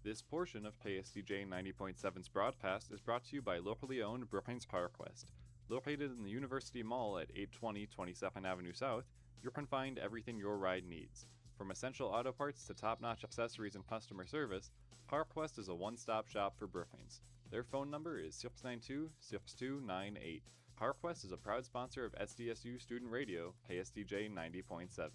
This portion of KSDJ 90.7's broadcast is brought to you by locally owned Brookings PowerQuest. Located in the University Mall at 820 22nd Avenue South, you can find everything your ride needs. From essential auto parts to top-notch accessories and customer service, PowerQuest is a one-stop shop for Brookings. Their phone number is 692-6298. PowerQuest is a proud sponsor of SDSU Student Radio, KSDJ 90.7.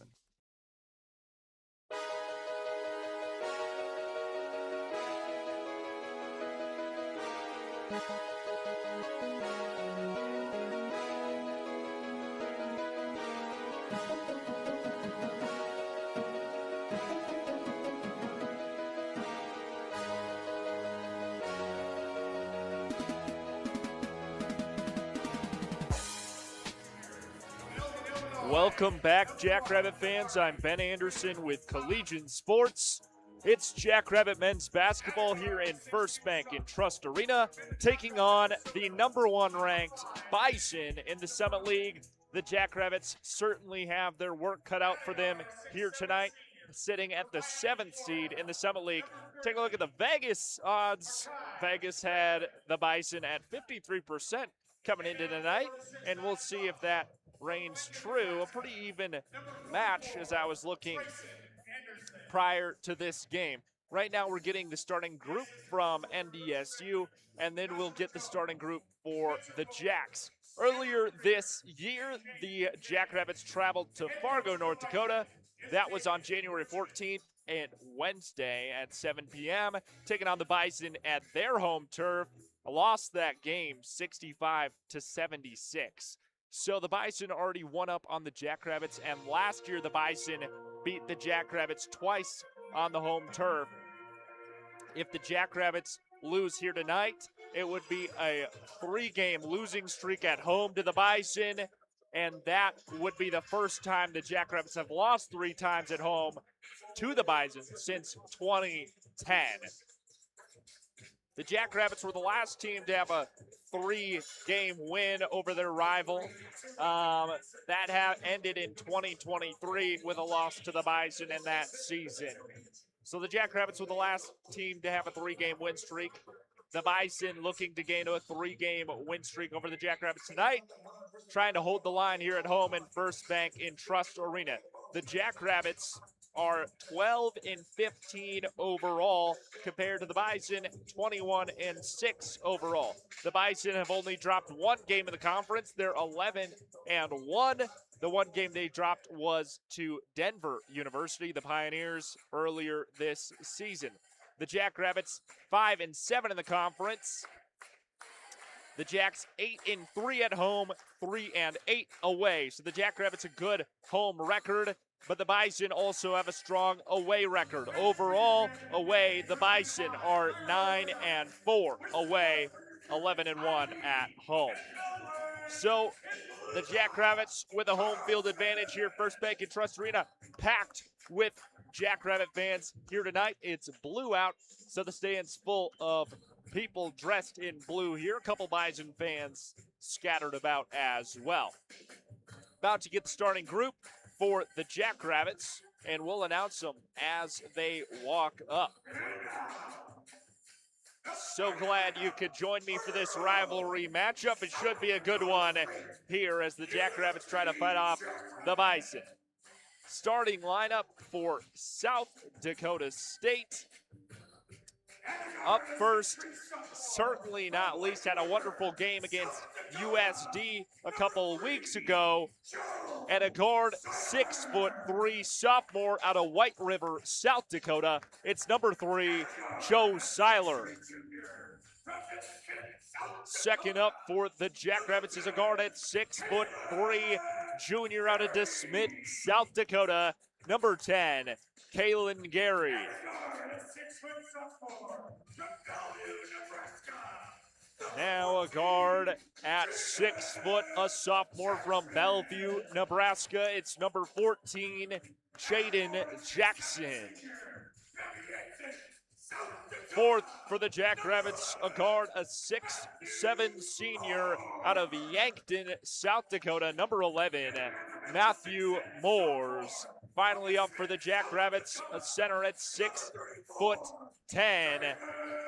Welcome back, Jackrabbit fans. I'm Ben Anderson with Collegiate Sports. It's Jackrabbit men's basketball here in First Bank and Trust Arena, taking on the number one ranked Bison in the Summit League. The Jackrabbits certainly have their work cut out for them here tonight, sitting at the 7th seed in the Summit League. Take a look at the Vegas odds. Vegas had the Bison at 53% coming into tonight, and we'll see if that reigns true. A pretty even match as I was looking prior to this game. Right now we're getting the starting group from NDSU, and then we'll get the starting group for the Jacks. Earlier this year, the Jackrabbits traveled to Fargo, North Dakota. That was on January 14th and Wednesday at 7 p.m., taking on the Bison at their home turf. Lost that game 65-76. So the Bison already won up on the Jackrabbits, and last year the Bison beat the Jackrabbits twice on the home turf. If the Jackrabbits lose here tonight, it would be a 3-game losing streak at home to the Bison, and that would be the first time the Jackrabbits have lost 3 times at home to the Bison since 2010. The Jackrabbits were the last team to have a 3-game win over their rival. That ended in 2023 with a loss to the Bison in that season. So the Jackrabbits were the last team to have a 3-game win streak. The Bison looking to gain a 3-game win streak over the Jackrabbits tonight, trying to hold the line here at home in First Bank in Trust Arena. The Jackrabbits are 12-15 overall compared to the Bison 21-6 overall. The Bison have only dropped 1 game in the conference. They're 11-1. The 1 game they dropped was to Denver University, the Pioneers, earlier this season. The Jackrabbits 5-7 in the conference. The Jacks 8-3 at home, 3-8 away. So the Jackrabbits a good home record, but the Bison also have a strong away record. Overall, away, the Bison are 9-4 away, 11-1 at home. So the Jackrabbits with a home field advantage here, First Bank and Trust Arena, packed with Jackrabbit fans here tonight. It's blue out, so the stand's full of people dressed in blue here. A couple Bison fans scattered about as well. About to get the starting group for the Jackrabbits, and we'll announce them as they walk up. So glad you could join me for this rivalry matchup. It should be a good one here as the Jackrabbits try to fight off the Bison. Starting lineup for South Dakota State. Up first, certainly not least, had a wonderful game against USD a couple of weeks ago. And a guard, 6'3", sophomore out of White River, South Dakota. It's number 3, Joe Seiler. Second up for the Jackrabbits is a guard at 6'3", junior out of DeSmit, South Dakota, number 10, Kalen Gary. Now a guard at 6 foot, a sophomore from Bellevue, Nebraska. It's number 14, Jaden Jackson. Fourth for the Jackrabbits, a guard, a 6'7" senior out of Yankton, South Dakota, number 11, Matthew Moores. Finally up for the Jackrabbits, a center at 6'10", 10.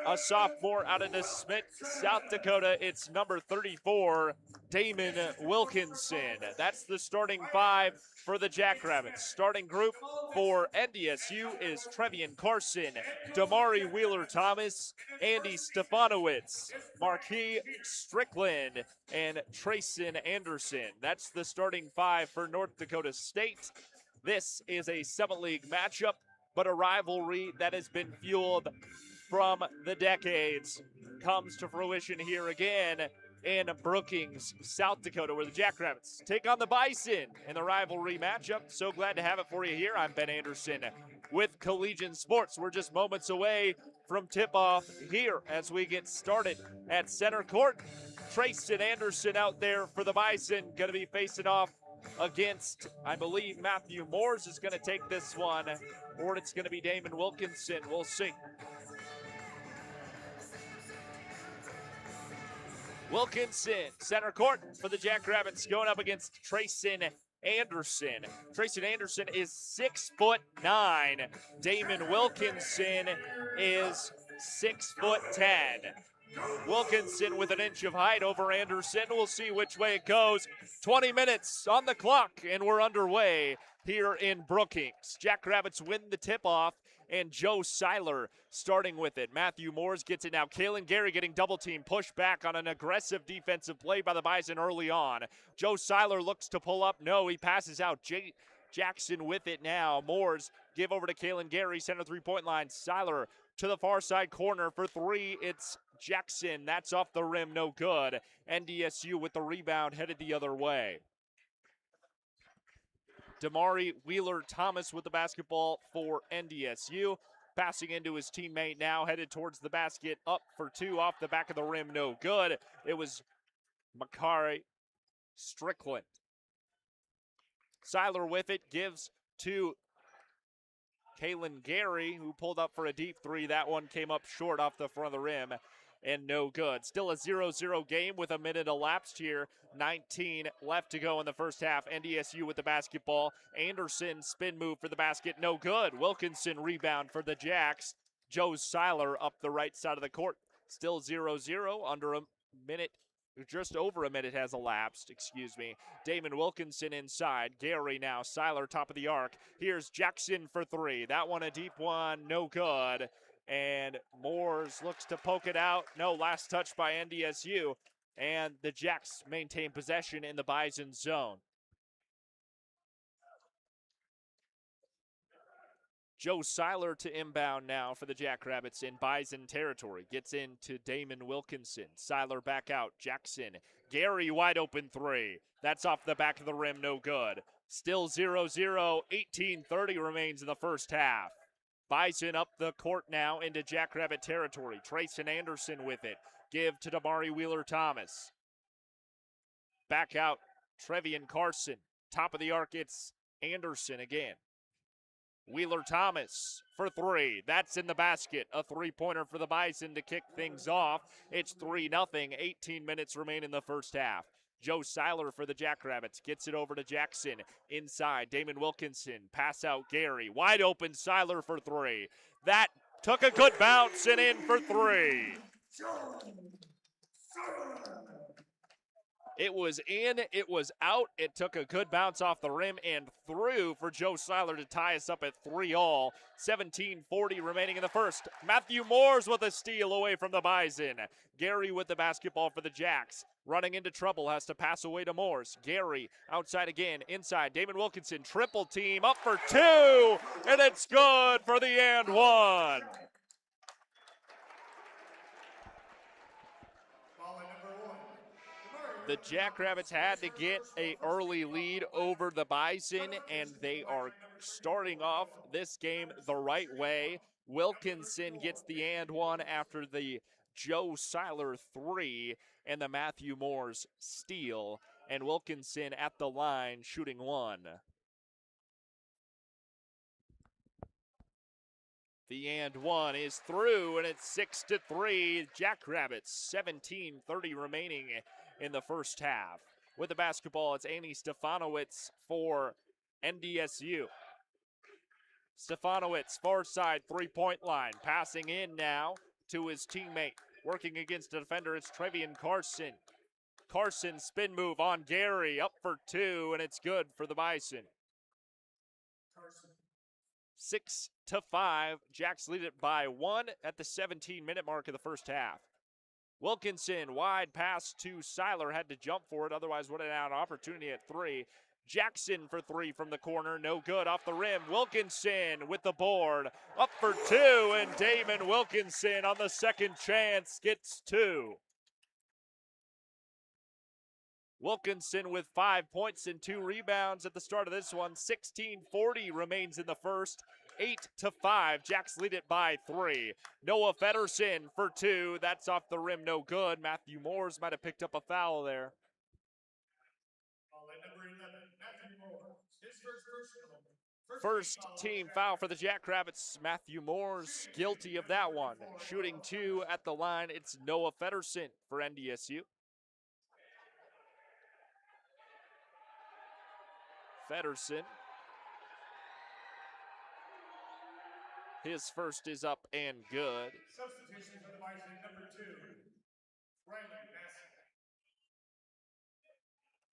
A sophomore out of DeSmet, South Dakota. It's number 34, Damon Wilkinson. That's the starting 5 for the Jackrabbits. Starting group for NDSU is Trevian Carson, Damari Wheeler-Thomas, Andy Stefanowitz, Marquis Strickland, and Trayson Anderson. That's the starting 5 for North Dakota State. This is a Summit League matchup, but a rivalry that has been fueled from the decades comes to fruition here again in Brookings, South Dakota, where the Jackrabbits take on the Bison in the rivalry matchup. So glad to have it for you here. I'm Ben Anderson with Collegiate Sports. We're just moments away from tip-off here as we get started at center court. Trayson Anderson out there for the Bison, going to be facing off against, I believe, Matthew Moores is going to take this one, or it's going to be Damon Wilkinson. We'll see. Wilkinson, center court for the Jackrabbits, going up against Trayson Anderson. Trayson Anderson is 6'9". Damon Wilkinson is 6'10". Wilkinson with an inch of height over Anderson. We'll see which way it goes. 20 minutes on the clock, and we're underway here in Brookings. Jackrabbits win the tip-off, and Joe Seiler starting with it. Matthew Moores gets it now. Kalen Gary getting double team, pushed back on an aggressive defensive play by the Bison early on. Joe Seiler looks to pull up. No, he passes out. Jackson with it now. Moores give over to Kalen Gary, center three-point line. Seiler to the far side corner for three. It's Jackson. That's off the rim, no good. NDSU with the rebound, headed the other way. Damari Wheeler-Thomas with the basketball for NDSU. Passing into his teammate now, headed towards the basket, up for two, off the back of the rim, no good. It was Makari Strickland. Seiler with it, gives to Kalen Gary, who pulled up for a deep three. That one came up short off the front of the rim, and no good. Still a 0-0 game with a minute elapsed here. 19 left to go in the first half. NDSU with the basketball. Anderson spin move for the basket, no good. Wilkinson rebound for the Jacks. Joe Seiler up the right side of the court. Still 0-0, under a minute, just over a minute has elapsed, Damon Wilkinson inside. Gary now, Seiler top of the arc. Here's Jackson for three. That one a deep one, no good. And Moores looks to poke it out. No, last touch by NDSU. And the Jacks maintain possession in the Bison zone. Joe Seiler to inbound now for the Jackrabbits in Bison territory. Gets into Damon Wilkinson. Seiler back out. Jackson. Gary wide open three. That's off the back of the rim, no good. Still 0-0. 18:30 remains in the first half. Bison up the court now into Jackrabbit territory. Trayson Anderson with it. Give to Damari Wheeler-Thomas. Back out, Trevian Carson. Top of the arc, it's Anderson again. Wheeler-Thomas for three. That's in the basket. A three-pointer for the Bison to kick things off. It's 3-0. 18 minutes remain in the first half. Joe Seiler for the Jackrabbits gets it over to Jackson. Inside, Damon Wilkinson. Pass out Gary. Wide open, Seiler for three. That took a good bounce and in for three. It was in, it was out. It took a good bounce off the rim and through for Joe Seiler to tie us up at 3-all. 17:40 remaining in the first. Matthew Moores with a steal away from the Bison. Gary with the basketball for the Jacks. Running into trouble, has to pass away to Moores. Gary outside again, inside. Damon Wilkinson, triple team, up for two, and it's good for the and one. The Jackrabbits had to get an early lead over the Bison, and they are starting off this game the right way. Wilkinson gets the and one after the Joe Seiler three and the Matthew Moores steal, and Wilkinson at the line shooting one. The and one is through, and it's 6-3. Jackrabbits, 17:30 remaining in the first half. With the basketball, it's Andy Stefanowitz for NDSU. Stefanowicz, far side, three-point line. Passing in now to his teammate. Working against a defender, it's Trevian Carson. Carson, spin move on Gary, up for two, and it's good for the Bison. 6-5, Jacks lead it by one at the 17-minute mark of the first half. Wilkinson, wide pass to Seiler, had to jump for it, otherwise would have had an opportunity at three. Jackson for three from the corner, no good, off the rim. Wilkinson with the board, up for two, and Damon Wilkinson on the second chance gets two. Wilkinson with 5 points and 2 rebounds at the start of this one. 16:40 remains in the first. 8-5. Jacks lead it by 3. Noah Feddersen for 2. That's off the rim, no good. Matthew Moores might have picked up a foul there. First team foul for the Jackrabbits. Matthew Moores guilty of that one. Shooting 2 at the line, it's Noah Feddersen for NDSU. Feddersen. His first is up and good. Substitution for the Bison, number 2, Riley Massey.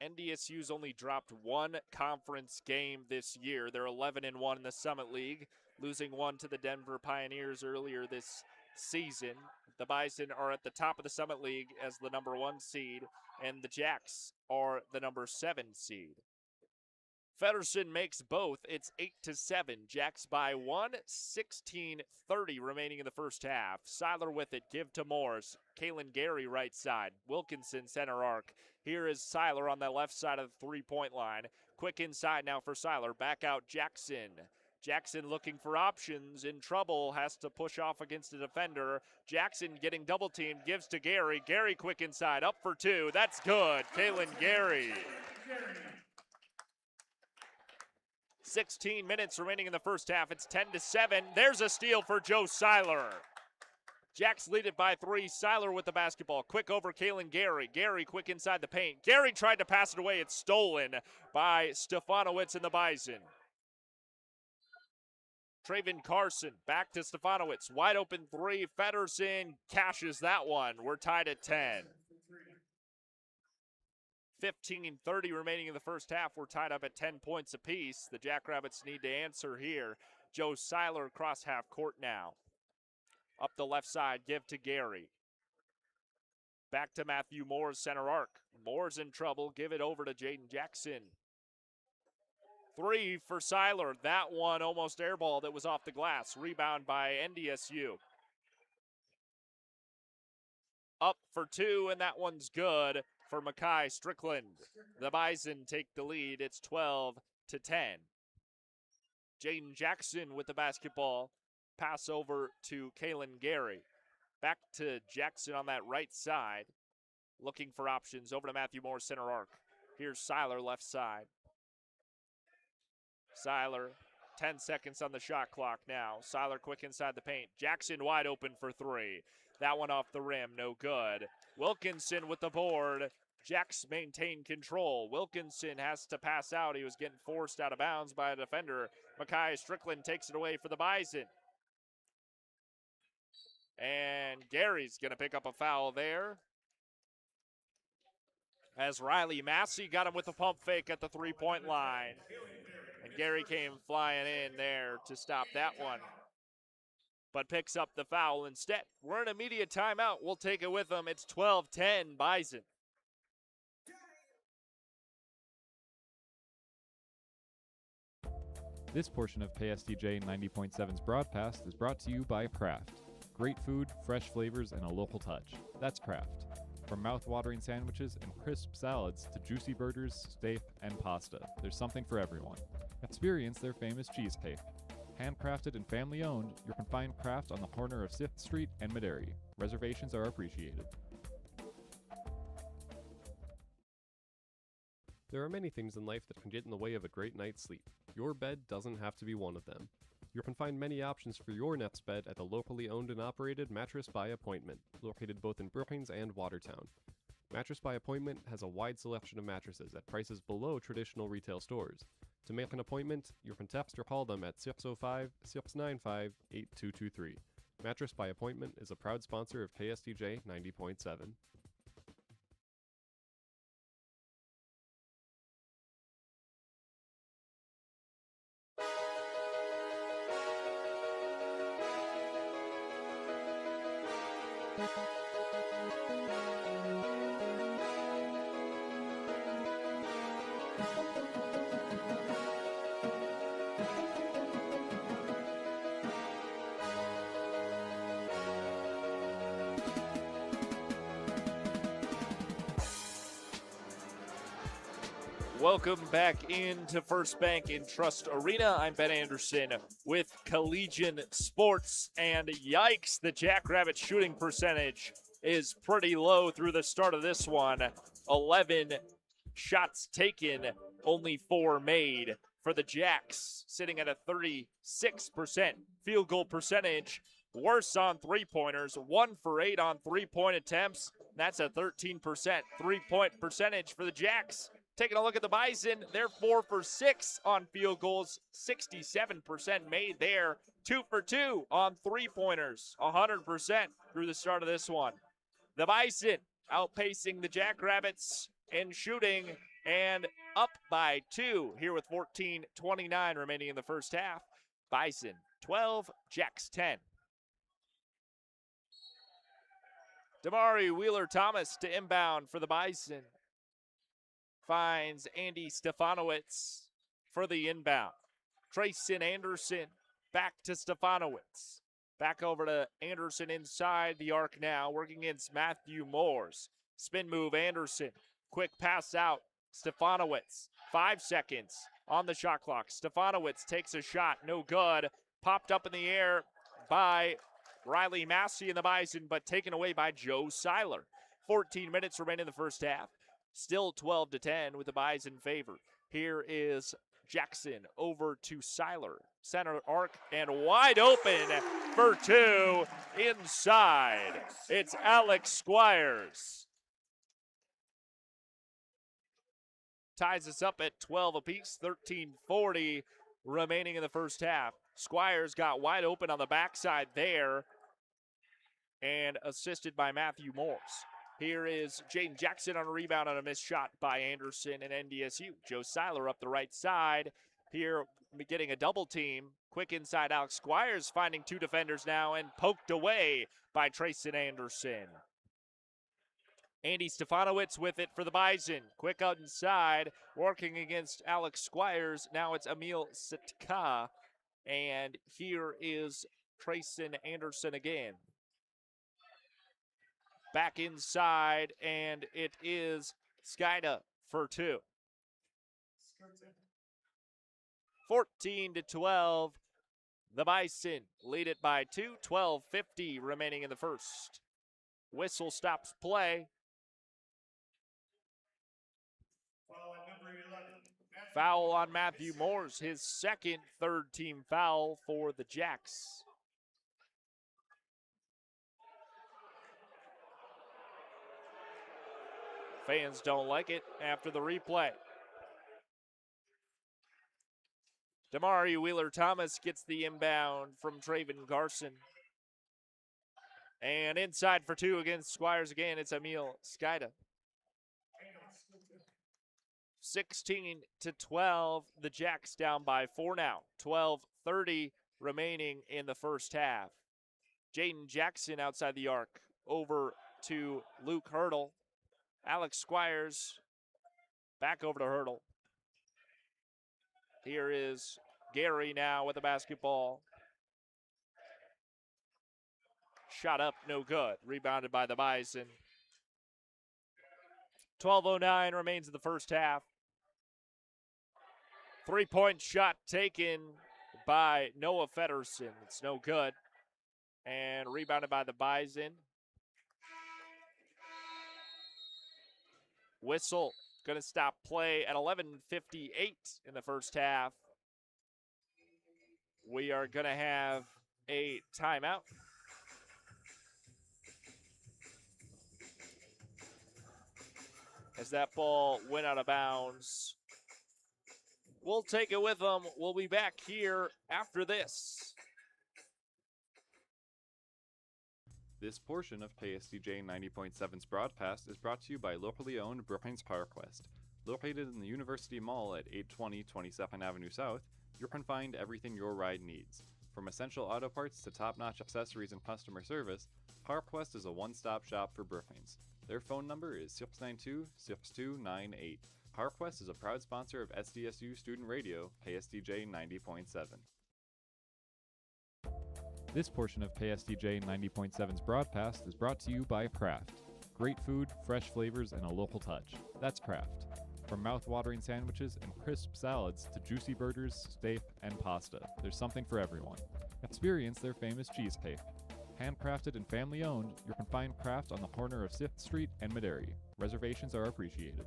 NDSU's only dropped one conference game this year. They're 11-1 in the Summit League, losing one to the Denver Pioneers earlier this season. The Bison are at the top of the Summit League as the number 1 seed, and the Jacks are the number 7 seed. Feddersen makes both. It's 8-7. Jacks by 1. 16:30 remaining in the first half. Seiler with it. Give to Morris. Kalen Gary right side. Wilkinson center arc. Here is Seiler on the left side of the three-point line. Quick inside now for Seiler. Back out Jackson. Jackson looking for options. In trouble. Has to push off against a defender. Jackson getting double teamed. Gives to Gary. Gary quick inside. Up for 2. That's good. Kalen Gary. 16 minutes remaining in the first half. It's 10-7. There's a steal for Joe Seiler. Jacks lead it by 3. Seiler with the basketball. Quick over Kalen Gary. Gary quick inside the paint. Gary tried to pass it away. It's stolen by Stefanowicz and the Bison. Trevian Carson back to Stefanowicz. Wide open 3. Feddersen cashes that one. We're tied at 10. 15:30 remaining in the first half. We're tied up at 10 points apiece. The Jackrabbits need to answer here. Joe Seiler across half court now. Up the left side, give to Gary. Back to Matthew Moores, center arc. Moore's in trouble. Give it over to Jaden Jackson. 3 for Seiler. That one almost airballed. It was off the glass. Rebound by NDSU. Up for 2, and that one's good for Makai Strickland. The Bison take the lead. It's 12-10. Jaden Jackson with the basketball. Pass over to Kalen Gary. Back to Jackson on that right side. Looking for options. Over to Matthew Moore, center arc. Here's Seiler left side. Seiler, 10 seconds on the shot clock now. Seiler quick inside the paint. Jackson wide open for 3. That one off the rim, no good. Wilkinson with the board. Jacks maintain control. Wilkinson has to pass out. He was getting forced out of bounds by a defender. Makai Strickland takes it away for the Bison. And Gary's going to pick up a foul there. As Riley Massey got him with a pump fake at the three-point line. And Gary came flying in there to stop that one, but picks up the foul instead. We're in immediate timeout. We'll take it with them. It's 12-10 Bison. This portion of KSTJ 90.7's broadcast is brought to you by Kraft. Great food, fresh flavors, and a local touch. That's Kraft. From mouth-watering sandwiches and crisp salads to juicy burgers, steak, and pasta, there's something for everyone. Experience their famous cheesecake. Handcrafted and family-owned, you can find Kraft on the corner of 6th Street and Maderi. Reservations are appreciated. There are many things in life that can get in the way of a great night's sleep. Your bed doesn't have to be one of them. You can find many options for your nest bed at the locally owned and operated Mattress by Appointment, located both in Brookings and Watertown. Mattress by Appointment has a wide selection of mattresses at prices below traditional retail stores. To make an appointment, you can text or call them at 605-695-8223. Mattress by Appointment is a proud sponsor of KSTJ 90.7. Welcome back into First Bank and Trust Arena. I'm Ben Anderson with Collegian Sports, and yikes, the Jackrabbits shooting percentage is pretty low through the start of this one. 11 shots taken, only 4 made for the Jacks, sitting at a 36% field goal percentage. Worse on three-pointers, 1 for 8 on three-point attempts. That's a 13% three-point percentage for the Jacks. Taking a look at the Bison, they're 4 for 6 on field goals, 67% made there. 2 for 2 on three-pointers, 100% through the start of this one. The Bison outpacing the Jackrabbits in shooting and up by 2 here with 14:29 remaining in the first half. Bison 12, Jacks 10. Damari Wheeler-Thomas to inbound for the Bison. Finds Andy Stefanowicz for the inbound. Trayson Anderson back to Stefanowicz. Back over to Anderson inside the arc now, working against Matthew Moores. Spin move, Anderson. Quick pass out, Stefanowicz. 5 seconds on the shot clock. Stefanowicz takes a shot, no good. Popped up in the air by Riley Massey in the Bison, but taken away by Joe Seiler. 14 minutes remaining in the first half. Still 12-10 with the Bison in favor. Here is Jackson over to Seiler. Center arc and wide open for 2 inside. It's Alex Squires. Ties us up at 12 apiece, 13:40 remaining in the first half. Squires got wide open on the backside there and assisted by Matthew Morse. Here is Jaden Jackson on a rebound on a missed shot by Anderson and NDSU. Joe Seiler up the right side. Here getting a double team. Quick inside Alex Squires finding 2 defenders now and poked away by Trayson Anderson. Andy Stefanowicz with it for the Bison. Quick out inside, working against Alex Squires. Now it's Emil Sitka. And here is Trayson Anderson again. Back inside, and it is Skida for 2. 14-12. The Bison lead it by 2. 12:50 remaining in the first. Whistle stops play. Foul on Matthew Morse, his second third-team foul for the Jacks. Fans don't like it after the replay. Damari Wheeler-Thomas gets the inbound from Traven Garson. And inside for 2 against Squires again, it's Emil Skida. 16-12, the Jacks down by 4 now. 12:30 remaining in the first half. Jaden Jackson outside the arc over to Luke Hurdle. Alex Squires back over to Hurdle. Here is Gary now with the basketball. Shot up, no good. Rebounded by the Bison. 12:09 remains in the first half. 3-point shot taken by Noah Feddersen. It's no good. And rebounded by the Bison. Whistle going to stop play at 11:58 in the first half. We are going to have a timeout. As that ball went out of bounds We'll take it with them. We'll be back here after this. This portion of KSDJ 90.7's broadcast is brought to you by locally owned Brookings PowerQuest. Located in the University Mall at 820 22nd Avenue South, you can find everything your ride needs. From essential auto parts to top-notch accessories and customer service, PowerQuest is a one-stop shop for Brookings. Their phone number is 692-6298. PowerQuest is a proud sponsor of SDSU Student Radio, KSDJ 90.7. This portion of KSDJ 90.7's broadcast is brought to you by Kraft. Great food, fresh flavors, and a local touch. That's Kraft. From mouth-watering sandwiches and crisp salads to juicy burgers, steak, and pasta, there's something for everyone. Experience their famous cheesecake. Handcrafted and family-owned, you can find Kraft on the corner of 6th Street and Maderi. Reservations are appreciated.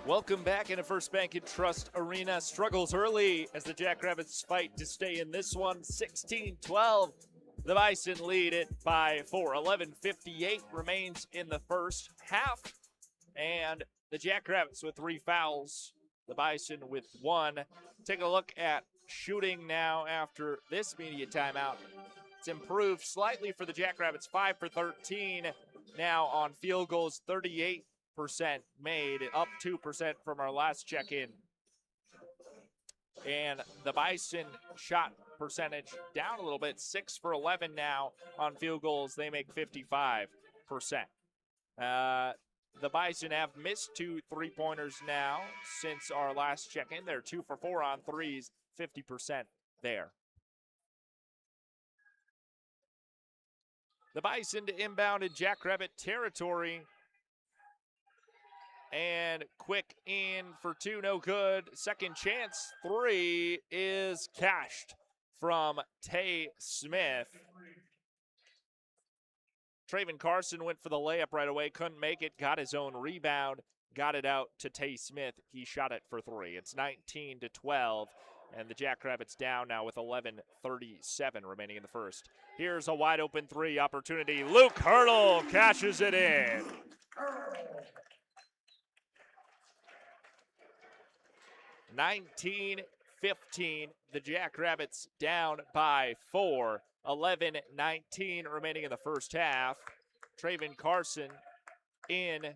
Welcome back into First Bank and Trust Arena. Struggles early as the Jackrabbits fight to stay in this one. 16-12. The Bison lead it by 4. 11:58 remains in the first half. And the Jackrabbits with 3 fouls. The Bison with 1. Take a look at shooting now after this media timeout. It's improved slightly for the Jackrabbits. 5 for 13 now on field goals. 38% made, up 2% from our last check-in. And the Bison shot percentage down a little bit, 6 for 11 now on field goals. They make 55%. The Bison have missed 2 3-pointers now since our last check-in. They're 2 for 4 on threes, 50% there. The Bison to inbound in Jackrabbit territory. And quick in for 2, no good. Second chance, 3 is cashed from Tay Smith. Traven Carson went for the layup right away, couldn't make it, got his own rebound, got it out to Tay Smith. He shot it for 3. It's 19-12, and the Jackrabbits down now with 11:37 remaining in the first. Here's a wide open 3 opportunity. Luke Hurdle cashes it in. 19-15, the Jackrabbits down by 4. 11:19 remaining in the first half. Traven Carson in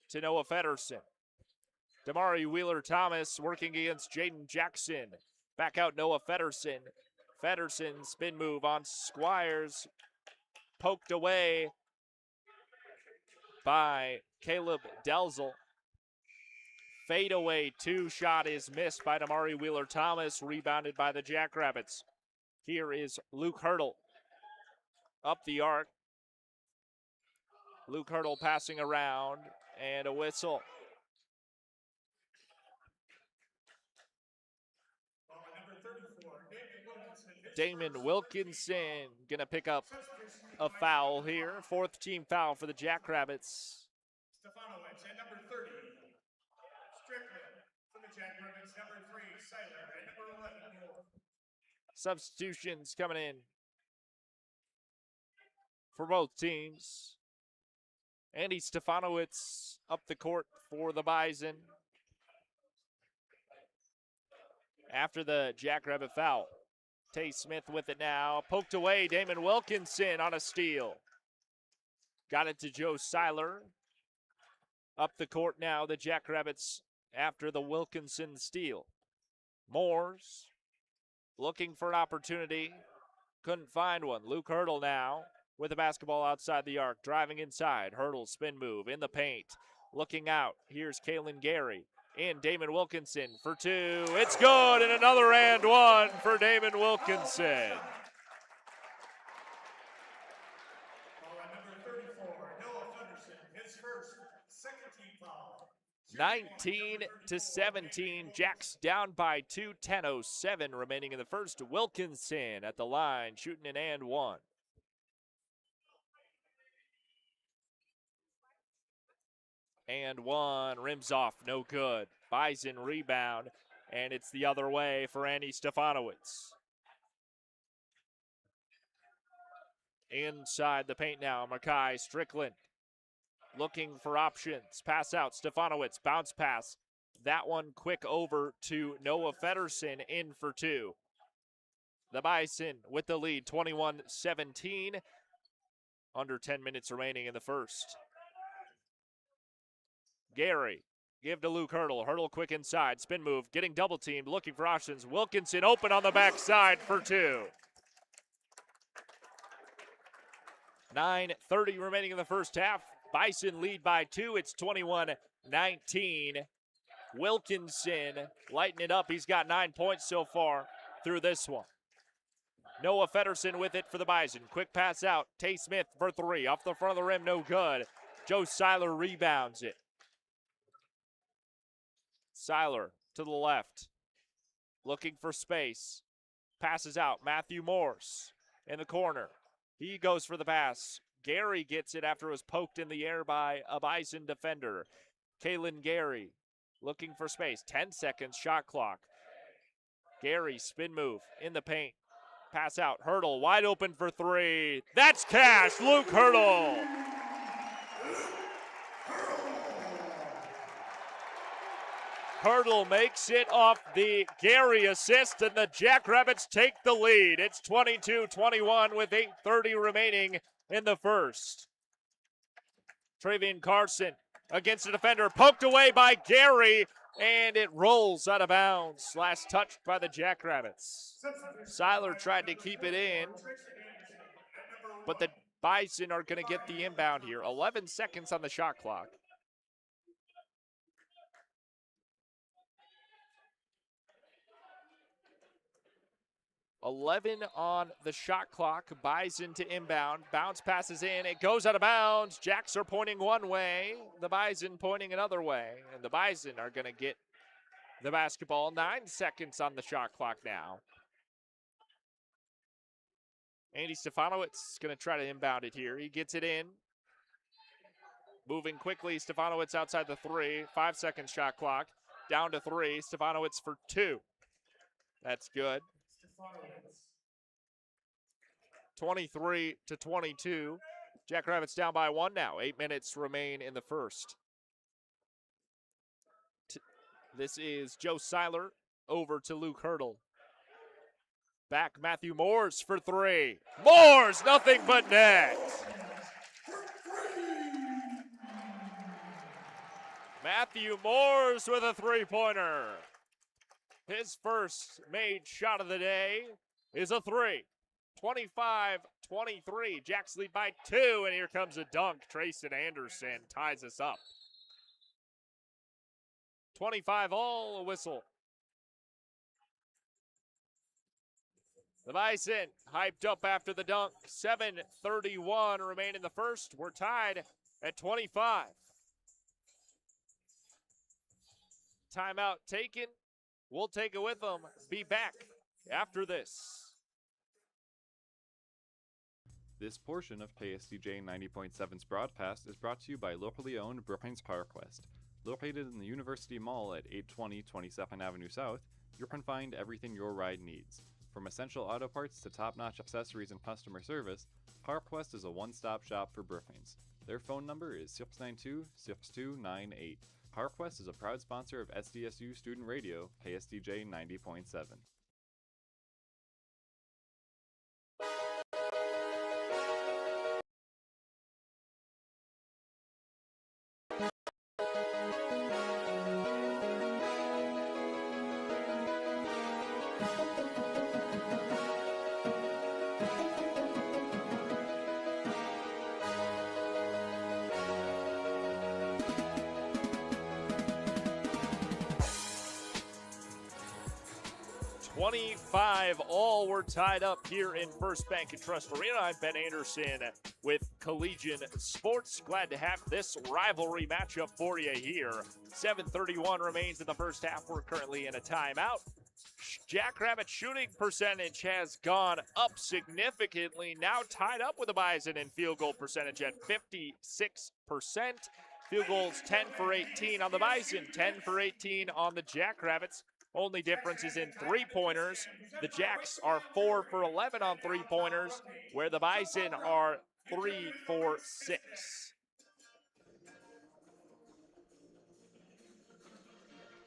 to Noah Federson. Damari Wheeler-Thomas working against Jaden Jackson. Back out Noah Federson. Federson spin move on Squires. Poked away by Caleb Delzel. Fadeaway 2 shot is missed by Damari Wheeler-Thomas, rebounded by the Jackrabbits. Here is Luke Hurdle up the arc. Luke Hurdle passing around and a whistle. Damon Wilkinson gonna pick up a foul here. 4th team foul for the Jackrabbits. Stefanowicz at number 30. Strickland for the Jackrabbits, number 3. Seiler at number 11. Substitutions coming in for both teams. Andy Stefanowicz up the court for the Bison. After the Jackrabbit foul. Tay Smith with it now. Poked away. Damon Wilkinson on a steal. Got it to Joe Seiler. Up the court now, the Jackrabbits after the Wilkinson steal. Moores looking for an opportunity. Couldn't find one. Luke Hurdle now with the basketball outside the arc. Driving inside. Hurdle spin move in the paint. Looking out. Here's Kalen Gary. In Damon Wilkinson for 2. It's good, and another and 1 for Damon Wilkinson. Number 34, Noah Federson, his first, second team foul. 19-17. Jacks down by 2, 10:07 remaining in the first. Wilkinson at the line, shooting an and one. And one, rims off, no good. Bison rebound, and it's the other way for Andy Stefanowicz. Inside the paint now, Makai Strickland looking for options. Pass out, Stefanowicz, bounce pass. That one quick over to Noah Federson, in for two. The Bison with the lead, 21-17. Under 10 minutes remaining in the first. Gary, give to Luke Hurdle. Hurdle quick inside, spin move, getting double teamed, looking for options. Wilkinson open on the backside for two. 9:30 remaining in the first half. Bison lead by 2. It's 21-19. Wilkinson lighting it up. He's got 9 points so far through this one. Noah Federson with it for the Bison. Quick pass out. Tay Smith for three. Off the front of the rim, no good. Joe Seiler rebounds it. Seiler to the left. Looking for space. Passes out. Matthew Morse in the corner. He goes for the pass. Gary gets it after it was poked in the air by a Bison defender. Kalen Gary looking for space. 10 seconds, shot clock. Gary, spin move in the paint. Pass out. Hurdle wide open for three. That's cash. Luke Hurdle. Hurdle makes it off the Gary assist, and the Jackrabbits take the lead. It's 22-21 with 8:30 remaining in the first. Travian Carson against the defender, poked away by Gary, and it rolls out of bounds. Last touched by the Jackrabbits. Seiler tried to keep it in, but the Bison are going to get the inbound here. 11 seconds on the shot clock. 11 on the shot clock. Bison to inbound. Bounce passes in. It goes out of bounds. Jacks are pointing one way. The Bison pointing another way. And the Bison are going to get the basketball. 9 seconds on the shot clock now. Andy Stefanowicz is going to try to inbound it here. He gets it in. Moving quickly. Stefanowicz outside the three. 5 second shot clock. Down to three. Stefanowicz for two. That's good. 23-22. Jackrabbits down by one now. 8 minutes remain in the first. This is Joe Seiler over to Luke Hurdle. Back Matthew Morse for three. Morse, nothing but net. Matthew Morse with a three-pointer. His first made shot of the day is a three. 25-23. Jacks lead by two, and here comes a dunk. Trayson Anderson ties us up. 25 all, a whistle. The Bison hyped up after the dunk. 7:31 remain in the first. We're tied at 25. Timeout taken. We'll take it with them. Be back after this. This portion of KSDJ 90.7's broadcast is brought to you by locally owned Brookings PowerQuest. Located in the University Mall at 820 22nd Avenue South, you can find everything your ride needs. From essential auto parts to top-notch accessories and customer service, PowerQuest is a one-stop shop for Brookings. Their phone number is 692-6298. PowerQuest is a proud sponsor of SDSU Student Radio, KSDJ 90.7. All were tied up here in First Bank and Trust Arena. I'm Ben Anderson with collegiate sports. Glad to have this rivalry matchup for you here. 7:31 remains in the first half. We're currently in a timeout. Jackrabbit shooting percentage has gone up significantly, now tied up with the Bison in field goal percentage at 56%. Field goals 10 for 18 on the Bison, 10 for 18 on the Jackrabbits. Only difference is in three-pointers. The Jacks are 4 for 11 on three-pointers, where the Bison are 3 for 6.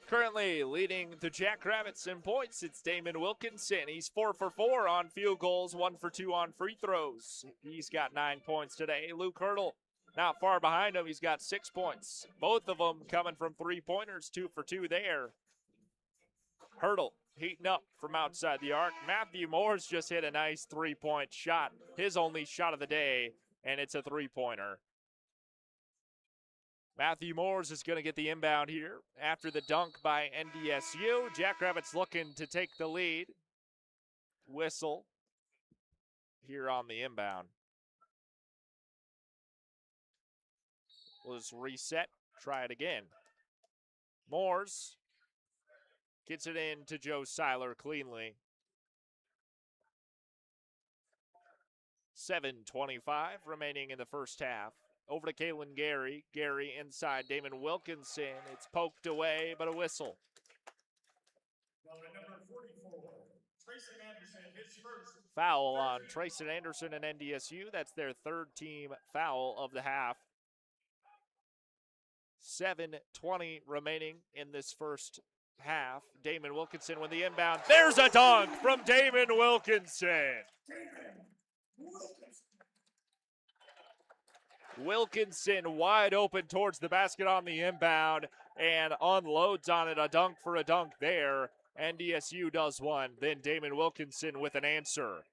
Currently leading the Jackrabbits in points, it's Damon Wilkinson. He's 4 for 4 on field goals, 1 for 2 on free throws. He's got 9 points today. Luke Hurdle not far behind him. He's got 6 points. Both of them coming from three-pointers, 2 for 2 there. Hurdle heating up from outside the arc. Matthew Moore's just hit a nice three-point shot. His only shot of the day, and it's a three-pointer. Matthew Moores is going to get the inbound here after the dunk by NDSU. Jackrabbits looking to take the lead. Whistle here on the inbound. We'll just reset, try it again. Moores gets it in to Joe Seiler cleanly. 7:25 remaining in the first half. Over to Kalen Gary. Gary inside Damon Wilkinson. It's poked away, but a whistle. Foul on Trayson Anderson and NDSU. That's their third team foul of the half. 7:20 remaining in this first half. Damon Wilkinson with the inbound. There's a dunk from Damon Wilkinson. Wilkinson wide open towards the basket on the inbound and unloads on it. A dunk for a dunk there. NDSU does one. Then Damon Wilkinson with an answer.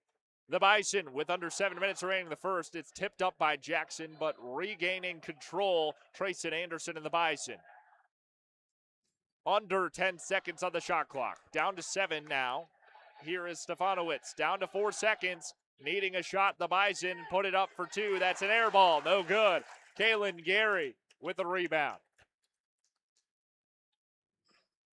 The Bison with under 7 minutes remaining in the first. It's tipped up by Jackson, but regaining control, Trayson Anderson and the Bison. Under 10 seconds on the shot clock. Down to 7 now. Here is Stefanowicz. Down to 4 seconds. Needing a shot, the Bison put it up for 2. That's an air ball, no good. Kalen Gary with the rebound.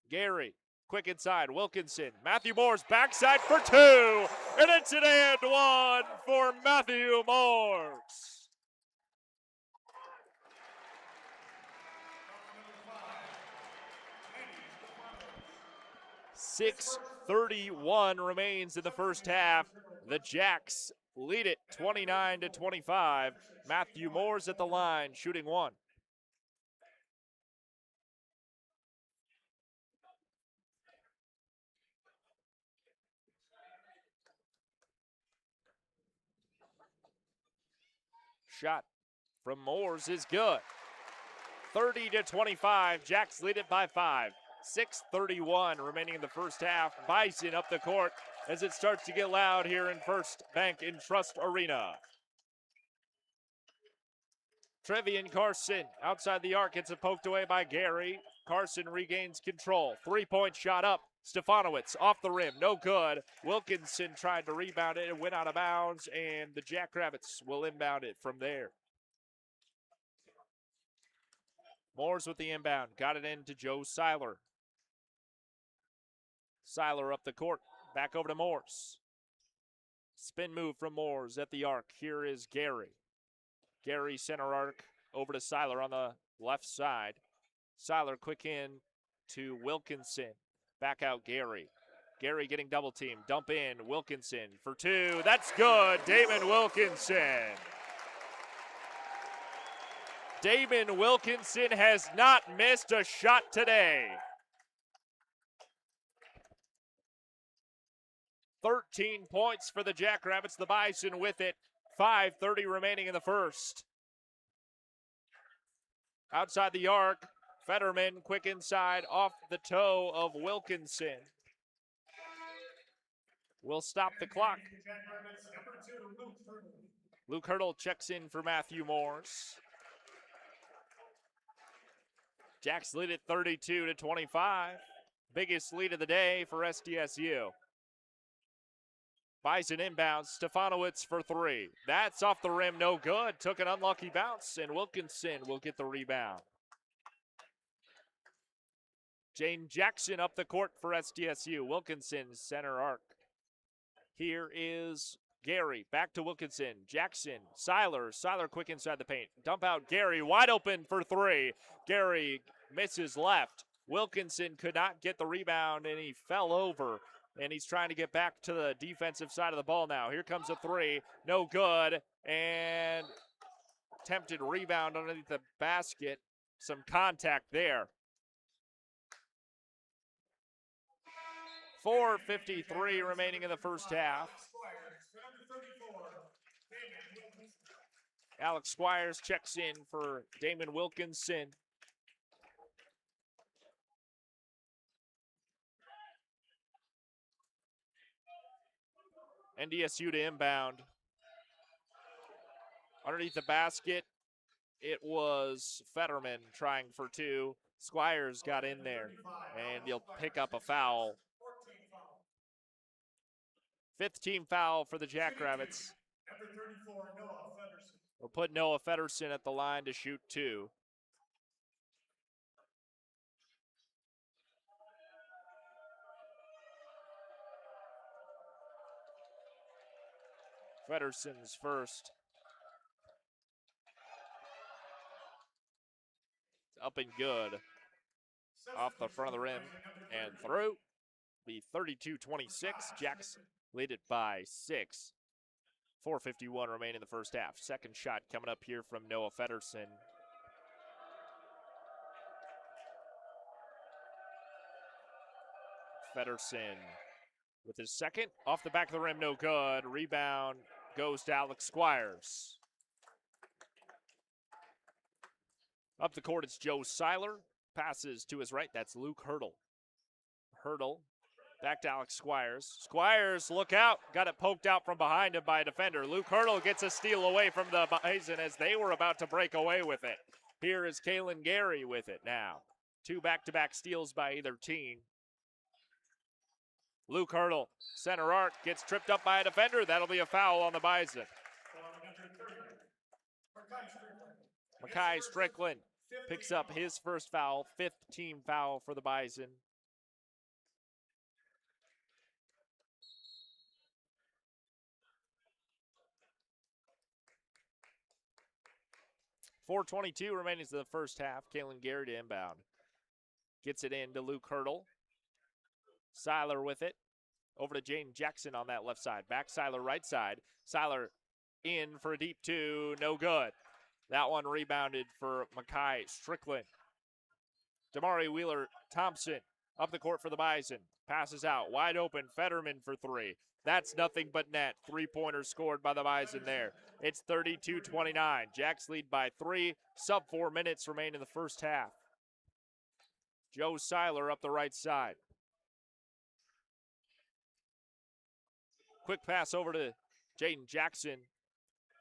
Gary, quick inside, Wilkinson. Matthew Moore's backside for 2, and it's an and one for Matthew Moores. .6:31 remains in the first half. The Jacks lead it 29-25. Matthew Moore's at the line, shooting 1. Shot from Moore's is good. 30-25. Jacks lead it by 5. 6:31 remaining in the first half. Bison up the court as it starts to get loud here in First Bank and Trust Arena. Trevian Carson outside the arc gets it poked away by Gary. Carson regains control. 3-point shot up. Stefanowicz off the rim, no good. Wilkinson tried to rebound it and went out of bounds, and the Jackrabbits will inbound it from there. Moores with the inbound, got it in to Joe Seiler. Seiler up the court, back over to Moores. Spin move from Moores at the arc. Here is Gary. Gary center arc over to Seiler on the left side. Seiler quick in to Wilkinson. Back out Gary. Gary getting double teamed. Dump in Wilkinson for 2. That's good. Damon Wilkinson. Damon Wilkinson has not missed a shot today. 13 points for the Jackrabbits. The Bison with it. 5:30 remaining in the first. Outside the arc, Fetterman quick inside off the toe of Wilkinson. We'll stop the clock. Luke Hurdle checks in for Matthew Moores. Jacks lead at 32-25. Biggest lead of the day for SDSU. Bison inbounds. Stefanowicz for three. That's off the rim, no good. Took an unlucky bounce, and Wilkinson will get the rebound. Jane Jackson up the court for SDSU. Wilkinson, center arc. Here is Gary, back to Wilkinson. Jackson, Seiler quick inside the paint. Dump out Gary, wide open for three. Gary misses left. Wilkinson could not get the rebound, and he fell over. And he's trying to get back to the defensive side of the ball now. Here comes a three, no good. And attempted rebound underneath the basket. Some contact there. 4:53 remaining in the first half. Alex Squires checks in for Damon Wilkinson. NDSU to inbound. Underneath the basket, it was Fetterman trying for two. Squires got in there, and he'll pick up a foul. Fifth team foul for the Jackrabbits. Number 34, Noah Feddersen. We'll put Noah Feddersen at the line to shoot two. Feddersen's first. Up and good. Off the front of the rim and through. Be 32-26. Jacks lead it by 6. 4:51 remaining in the first half. Second shot coming up here from Noah Feddersen. Feddersen with his second. Off the back of the rim, no good. Rebound goes to Alex Squires. Up the court, it's Joe Seiler. Passes to his right. That's Luke Hurdle. Hurdle back to Alex Squires. Squires, look out. Got it poked out from behind him by a defender. Luke Hurdle gets a steal away from the Bison as they were about to break away with it. Here is Kalen Gary with it now. 2 back-to-back steals by either team. Luke Hurdle, center arc, gets tripped up by a defender. That'll be a foul on the Bison. Makai Strickland picks up his first foul, 5th team foul for the Bison. .422 remaining to the first half. Kalen Gary to inbound. Gets it in to Luke Hurdle. Seiler with it. Over to Jane Jackson on that left side. Back Seiler right side. Seiler in for a deep 2. No good. That one rebounded for Makai Strickland. Damari Wheeler-Thompson up the court for the Bison. Passes out. Wide open. Fetterman for 3. That's nothing but net. 3-pointers scored by the Bison there. It's 32-29. Jacks lead by 3. Sub 4 minutes remain in the first half. Joe Seiler up the right side. Quick pass over to Jaden Jackson.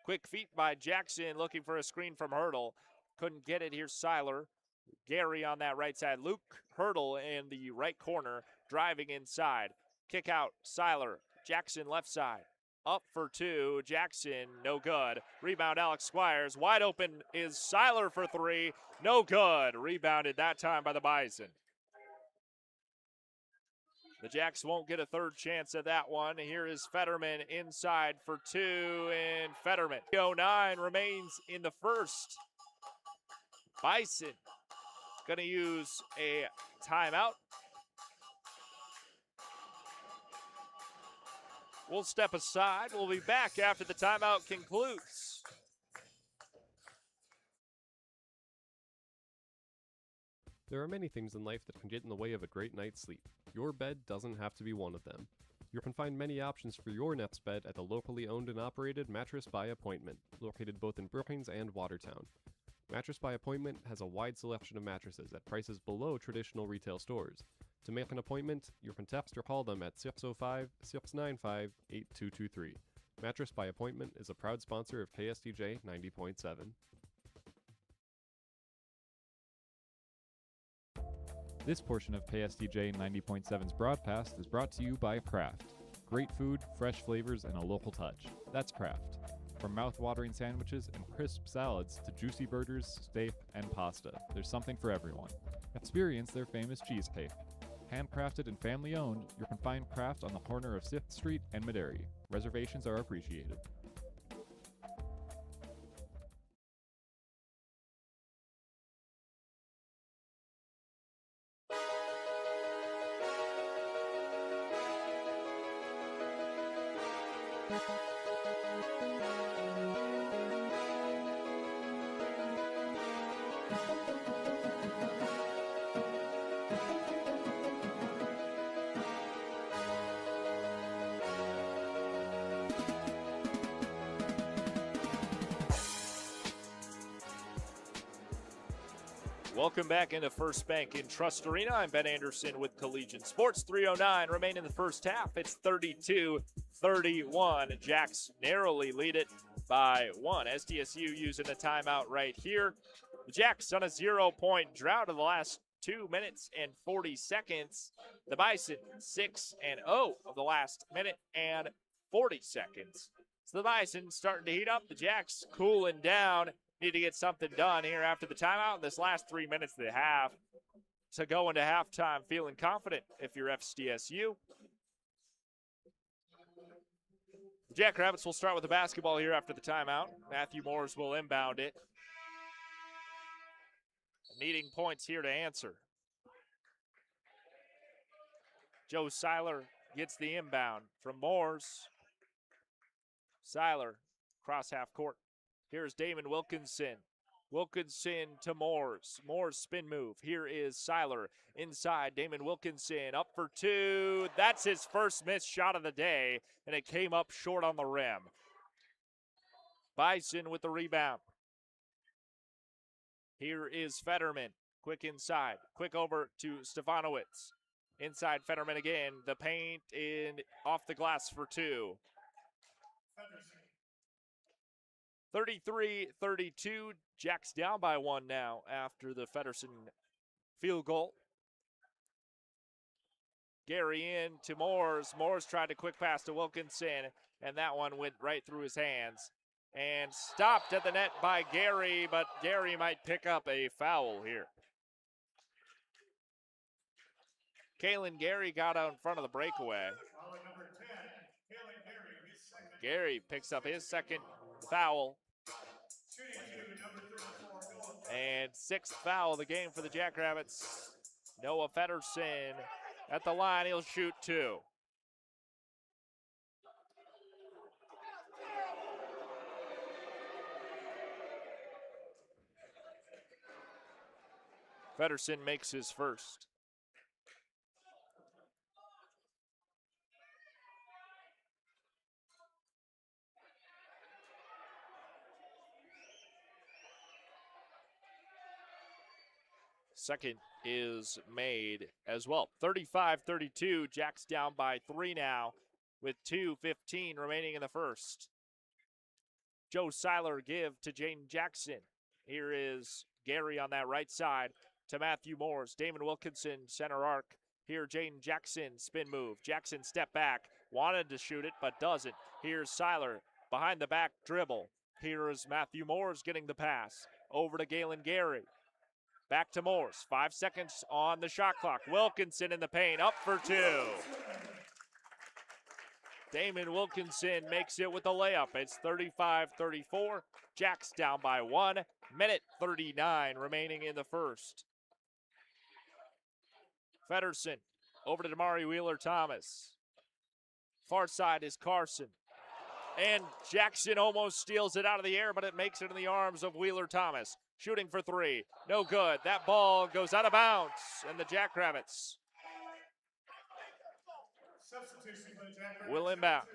Quick feet by Jackson looking for a screen from Hurdle. Couldn't get it. Here's Seiler. Gary on that right side. Luke Hurdle in the right corner driving inside. Kick out Seiler. Jackson left side. Up for 2. Jackson, no good. Rebound Alex Squires. Wide open is Seiler for 3. No good. Rebounded that time by the Bison. The Jacks won't get a third chance at that one. Here is Fetterman inside for 2, and Fetterman. 09 remains in the first. Bison going to use a timeout. We'll step aside. We'll be back after the timeout concludes. There are many things in life that can get in the way of a great night's sleep. Your bed doesn't have to be one of them. You can find many options for your nest bed at the locally owned and operated Mattress by Appointment, located both in Brookings and Watertown. Mattress by Appointment has a wide selection of mattresses at prices below traditional retail stores. To make an appointment, you can text or call them at 605-695-8223. Mattress by Appointment is a proud sponsor of KSDJ 90.7. This portion of KSDJ 90.7's broadcast is brought to you by Kraft. Great food, fresh flavors, and a local touch. That's Kraft. From mouth-watering sandwiches and crisp salads to juicy burgers, steak, and pasta, there's something for everyone. Experience their famous cheesecake. Handcrafted and family-owned, you can find Kraft on the corner of 6th Street and Maderi. Reservations are appreciated. Welcome back into First Bank in Trust Arena. I'm Ben Anderson with Collegiate Sports. 3:09 remain in the first half. It's 32-31. Jacks narrowly lead it by 1. SDSU using a timeout right here. The Jacks on a 0-point drought of the last 2 minutes and 40 seconds. The Bison 6-0 of the last minute and 40 seconds. So the Bison starting to heat up. The Jacks cooling down. Need to get something done here after the timeout in this last 3 minutes they have to go into halftime feeling confident if you're FCSU. The Jackrabbits will start with the basketball here after the timeout. Matthew Moores will inbound it. Needing points here to answer. Joe Seiler gets the inbound from Moores. Seiler cross half court. Here's Damon Wilkinson. Wilkinson to Moores. Moores spin move. Here is Seiler inside. Damon Wilkinson up for 2. That's his first missed shot of the day, and it came up short on the rim. Bison with the rebound. Here is Fetterman. Quick inside. Quick over to Stefanowicz. Inside Fetterman again. The paint in off the glass for 2. 33-32. Jacks down by 1 now after the Feddersen field goal. Gary in to Moores. Moores tried to quick pass to Wilkinson, and that one went right through his hands. And stopped at the net by Gary, but Gary might pick up a foul here. Kalen Gary got out in front of the breakaway. Gary picks up his second foul. And 6th foul of the game for the Jackrabbits. Noah Feddersen at the line. He'll shoot 2. Feddersen makes his first. Second is made as well. 35-32, Jacks down by 3 now with 2:15 remaining in the first. Joe Seiler give to Jaden Jackson. Here is Gary on that right side to Matthew Moores. Damon Wilkinson, center arc. Here Jaden Jackson, spin move. Jackson step back, wanted to shoot it but doesn't. Here's Seiler, behind the back dribble. Here is Matthew Moores getting the pass. Over to Galen Gary. Back to Moores. 5 seconds on the shot clock. Wilkinson in the paint, up for 2. Damon Wilkinson makes it with a layup. It's 35-34. Jacks down by 1. Minute 39 remaining in the first. Feddersen over to Damari Wheeler-Thomas. Far side is Carson. And Jackson almost steals it out of the air, but it makes it in the arms of Wheeler-Thomas. Shooting for 3. No good. That ball goes out of bounds. And the Jackrabbits will inbound.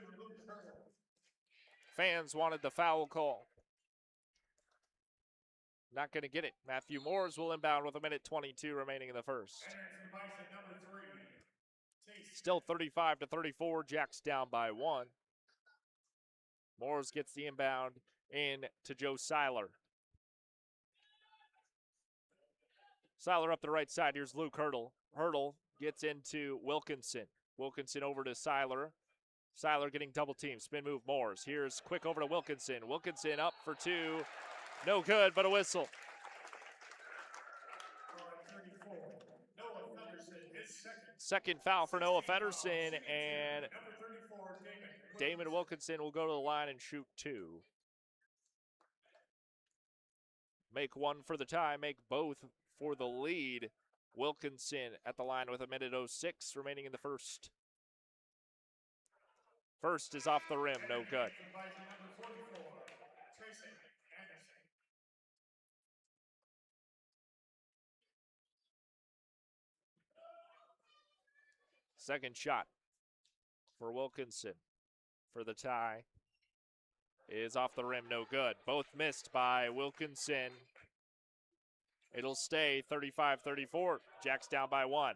Fans wanted the foul call. Not going to get it. Matthew Moores will inbound with 1:22 remaining in the first. Still 35-34. Jacks down by 1. Moores gets the inbound in to Joe Seiler. Seiler up the right side. Here's Luke Hurdle. Hurdle gets into Wilkinson. Wilkinson over to Seiler. Seiler getting double teamed. Spin move, Moores. Here's quick over to Wilkinson. Wilkinson up for two. No good, but a whistle. Second foul for Noah Feddersen, and Damon Wilkinson will go to the line and shoot two. Make one for the tie, make both for the lead. Wilkinson at the line with 1:06 remaining in the first. First is off the rim, no good. Second shot for Wilkinson for the tie is off the rim, no good. Both missed by Wilkinson. It'll stay 35-34. Jacks down by one.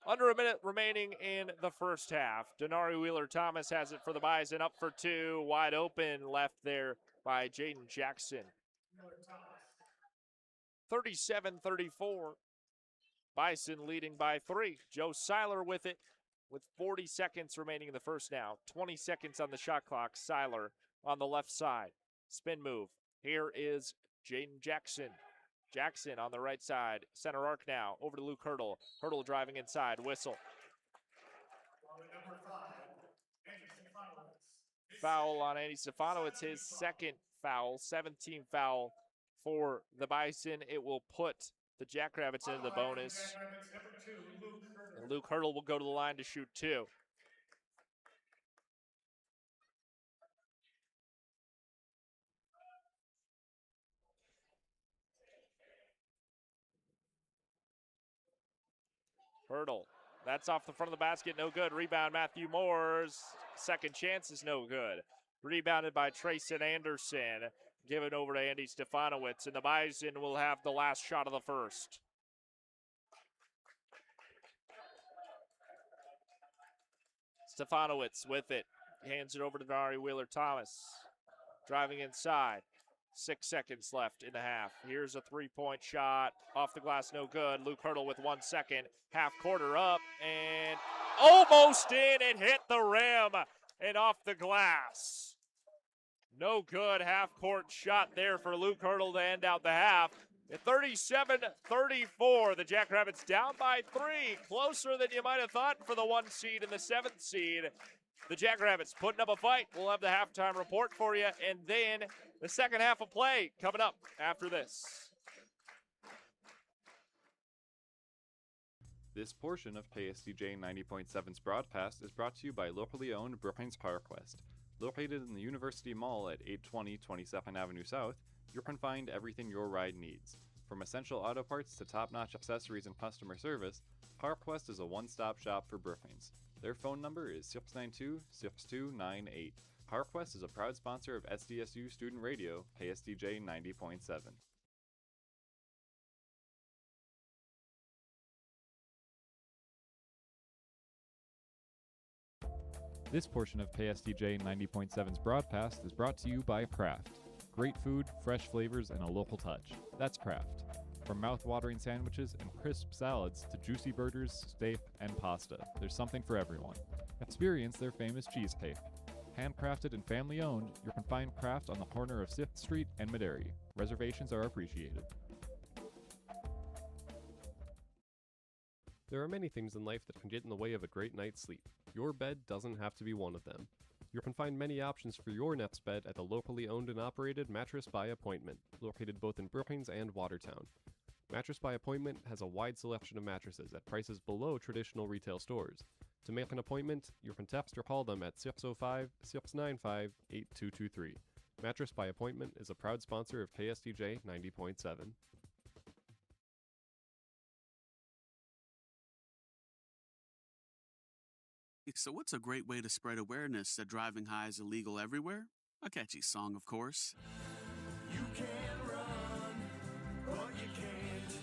Under a minute remaining in the first half. Denari Wheeler-Thomas has it for the Bison, up for two. Wide open, left there by Jaden Jackson. 37-34. Bison leading by three. Joe Seiler with it with 40 seconds remaining in the first now. 20 seconds on the shot clock. Seiler on the left side. Spin move. Here is Jaden Jackson. Jackson on the right side. Center arc now. Over to Luke Hurdle. Hurdle driving inside. Whistle. Foul on Andy Stefanowicz. His second foul. 17th foul for the Bison. It will put the Jackrabbits into the bonus. And Luke Hurdle will go to the line to shoot two. Hurdle. That's off the front of the basket. No good. Rebound, Matthew Moore's second chance is no good. Rebounded by Trayson Anderson. Given over to Andy Stefanowicz. And the Bison will have the last shot of the first. Stefanowicz with it. Hands it over to Denari Wheeler-Thomas. Driving inside. 6 seconds left in the half. Here's a three-point shot. Off the glass, no good. Luke Hurdle with 1 second. Half quarter up and almost in. It hit the rim and off the glass. No good half-court shot there for Luke Hurdle to end out the half. At 37-34, the Jackrabbits down by three. Closer than you might have thought for the 1 seed and the 7th seed. The Jackrabbits putting up a fight. We'll have the halftime report for you, and then the second half of play coming up after this. This portion of KSDJ 90.7's broadcast is brought to you by locally owned Brookings PowerQuest. Located in the University Mall at 820 22nd Avenue South, you can find everything your ride needs. From essential auto parts to top-notch accessories and customer service, PowerQuest is a one-stop shop for Brookings. Their phone number is 692-6298. PowerQuest is a proud sponsor of SDSU Student Radio, KSDJ 90.7. This portion of KSDJ 90.7's broadcast is brought to you by Kraft. Great food, fresh flavors, and a local touch. That's Kraft. From mouth-watering sandwiches and crisp salads to juicy burgers, steak, and pasta, there's something for everyone. Experience their famous cheesecake. Handcrafted and family-owned, you can find Kraft on the corner of 6th Street and Maderi. Reservations are appreciated. There are many things in life that can get in the way of a great night's sleep. Your bed doesn't have to be one of them. You can find many options for your nest bed at the locally owned and operated Mattress by Appointment, located both in Brookings and Watertown. Mattress by Appointment has a wide selection of mattresses at prices below traditional retail stores. To make an appointment, you can text or call them at 605-695-8223. Mattress by Appointment is a proud sponsor of KSDJ 90.7. So what's a great way to spread awareness that driving high is illegal everywhere? A catchy song, of course. You can run, but you can't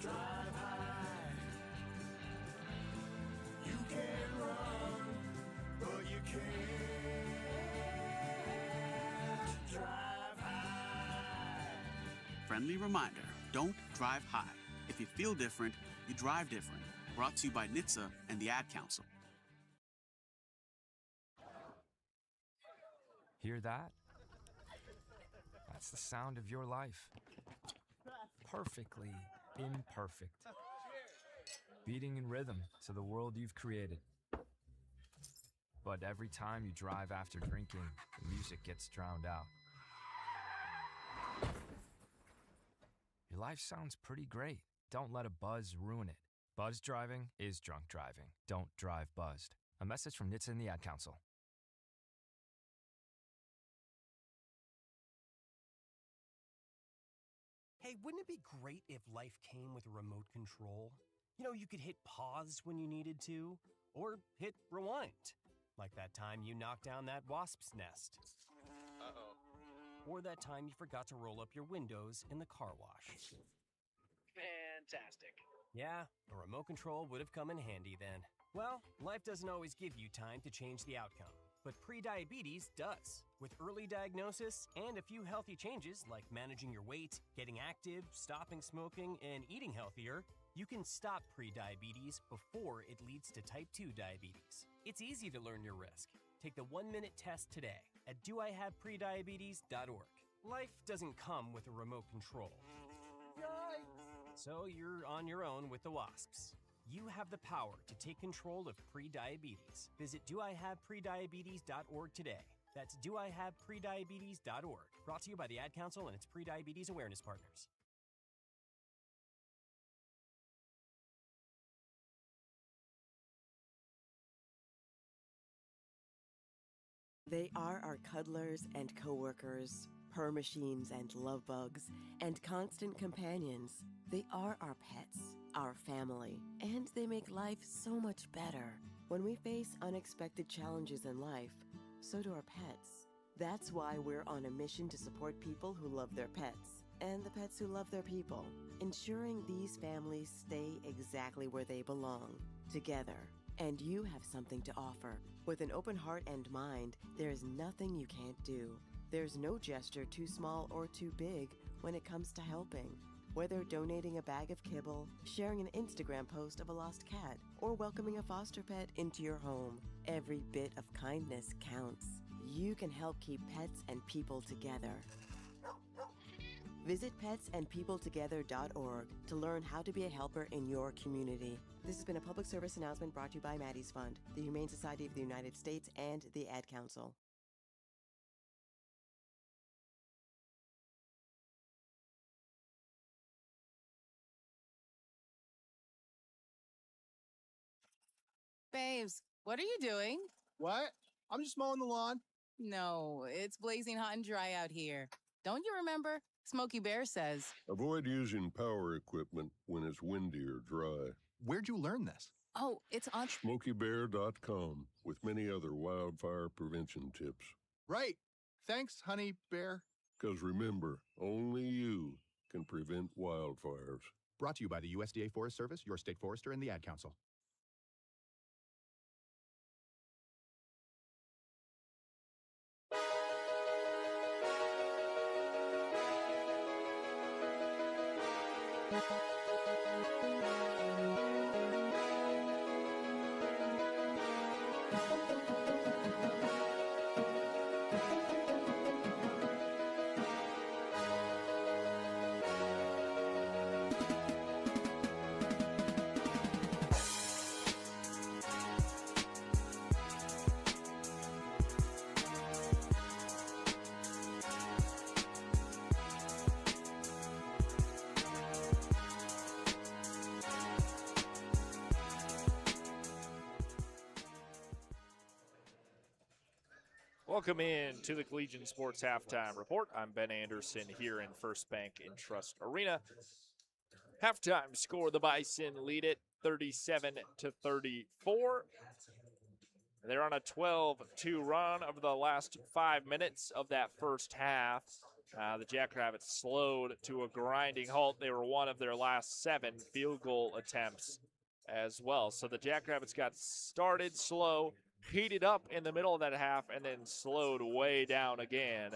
drive high. You can run, but you can't drive high. Friendly reminder, don't drive high. If you feel different, you drive different. Brought to you by NHTSA and the Ad Council. Hear that? That's the sound of your life. Perfectly imperfect. Beating in rhythm to the world you've created. But every time you drive after drinking, the music gets drowned out. Your life sounds pretty great. Don't let a buzz ruin it. Buzz driving is drunk driving. Don't drive buzzed. A message from NHTSA and the Ad Council. Hey, wouldn't it be great if life came with a remote control? You know, you could hit pause when you needed to, or hit rewind. Like that time you knocked down that wasp's nest. Uh-oh. Or that time you forgot to roll up your windows in the car wash. Fantastic. Yeah, a remote control would have come in handy then. Well, life doesn't always give you time to change the outcome, but prediabetes does. With early diagnosis and a few healthy changes like managing your weight, getting active, stopping smoking, and eating healthier, you can stop prediabetes before it leads to type 2 diabetes. It's easy to learn your risk. Take the 1-minute test today at doihaveprediabetes.org. Life doesn't come with a remote control. So you're on your own with the wasps. You have the power to take control of prediabetes. Visit doihaveprediabetes.org today. That's doihaveprediabetes.org. Brought to you by the Ad Council and its prediabetes awareness partners. They are our cuddlers and coworkers, purr machines and love bugs, and constant companions. They are our pets, our family, and they make life so much better. When we face unexpected challenges in life, so do our pets. That's why we're on a mission to support people who love their pets, and the pets who love their people, ensuring these families stay exactly where they belong, together. And you have something to offer. With an open heart and mind, there is nothing you can't do. There's no gesture too small or too big when it comes to helping. Whether donating a bag of kibble, sharing an Instagram post of a lost cat, or welcoming a foster pet into your home, every bit of kindness counts. You can help keep pets and people together. Visit petsandpeopletogether.org to learn how to be a helper in your community. This has been a public service announcement brought to you by Maddie's Fund, the Humane Society of the United States, and the Ad Council. Babes, what are you doing? What? I'm just mowing the lawn. No, it's blazing hot and dry out here. Don't you remember? Smokey Bear says. Avoid using power equipment when it's windy or dry. Where'd you learn this? Oh, it's on SmokeyBear.com with many other wildfire prevention tips. Right. Thanks, honey bear. Because remember, only you can prevent wildfires. Brought to you by the USDA Forest Service, your state forester, and the Ad Council. Welcome in to the Collegian Sports Halftime Report. I'm Ben Anderson here in First Bank and Trust Arena. Halftime score, the Bison lead it 37-34. They're on a 12-2 run over the last 5 minutes of that first half. The Jackrabbits slowed to a grinding halt. They were one of their last 7 field goal attempts as well. So the Jackrabbits got started slow, heated up in the middle of that half, and then slowed way down again.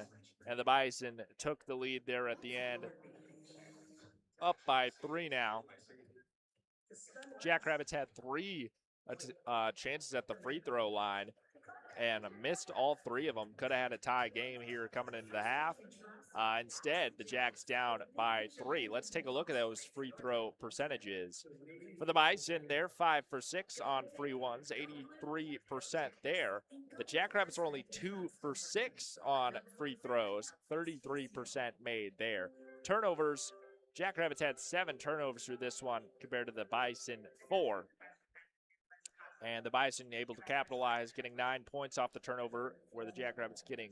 And the Bison took the lead there at the end, up by 3 now. Jackrabbits had 3 chances at the free throw line. and missed all 3 of them. Could have had a tie game here coming into the half. Instead, the Jacks down by 3. Let's take a look at those free throw percentages. For the Bison, they're 5 for 6 on free ones, 83% there. The Jackrabbits are only 2 for 6 on free throws, 33% made there. Turnovers, Jackrabbits had 7 turnovers through this one compared to the Bison 4. And the Bison able to capitalize, getting 9 points off the turnover, where the Jackrabbits getting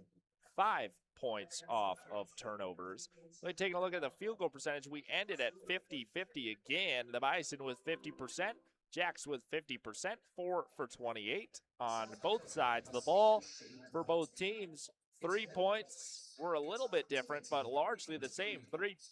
5 points off of turnovers. Taking a look at the field goal percentage, we ended at 50-50 again. The Bison with 50%, Jacks with 50%, 4 for 28 on both sides of the ball for both teams. 3 points were a little bit different, but largely the same. 33%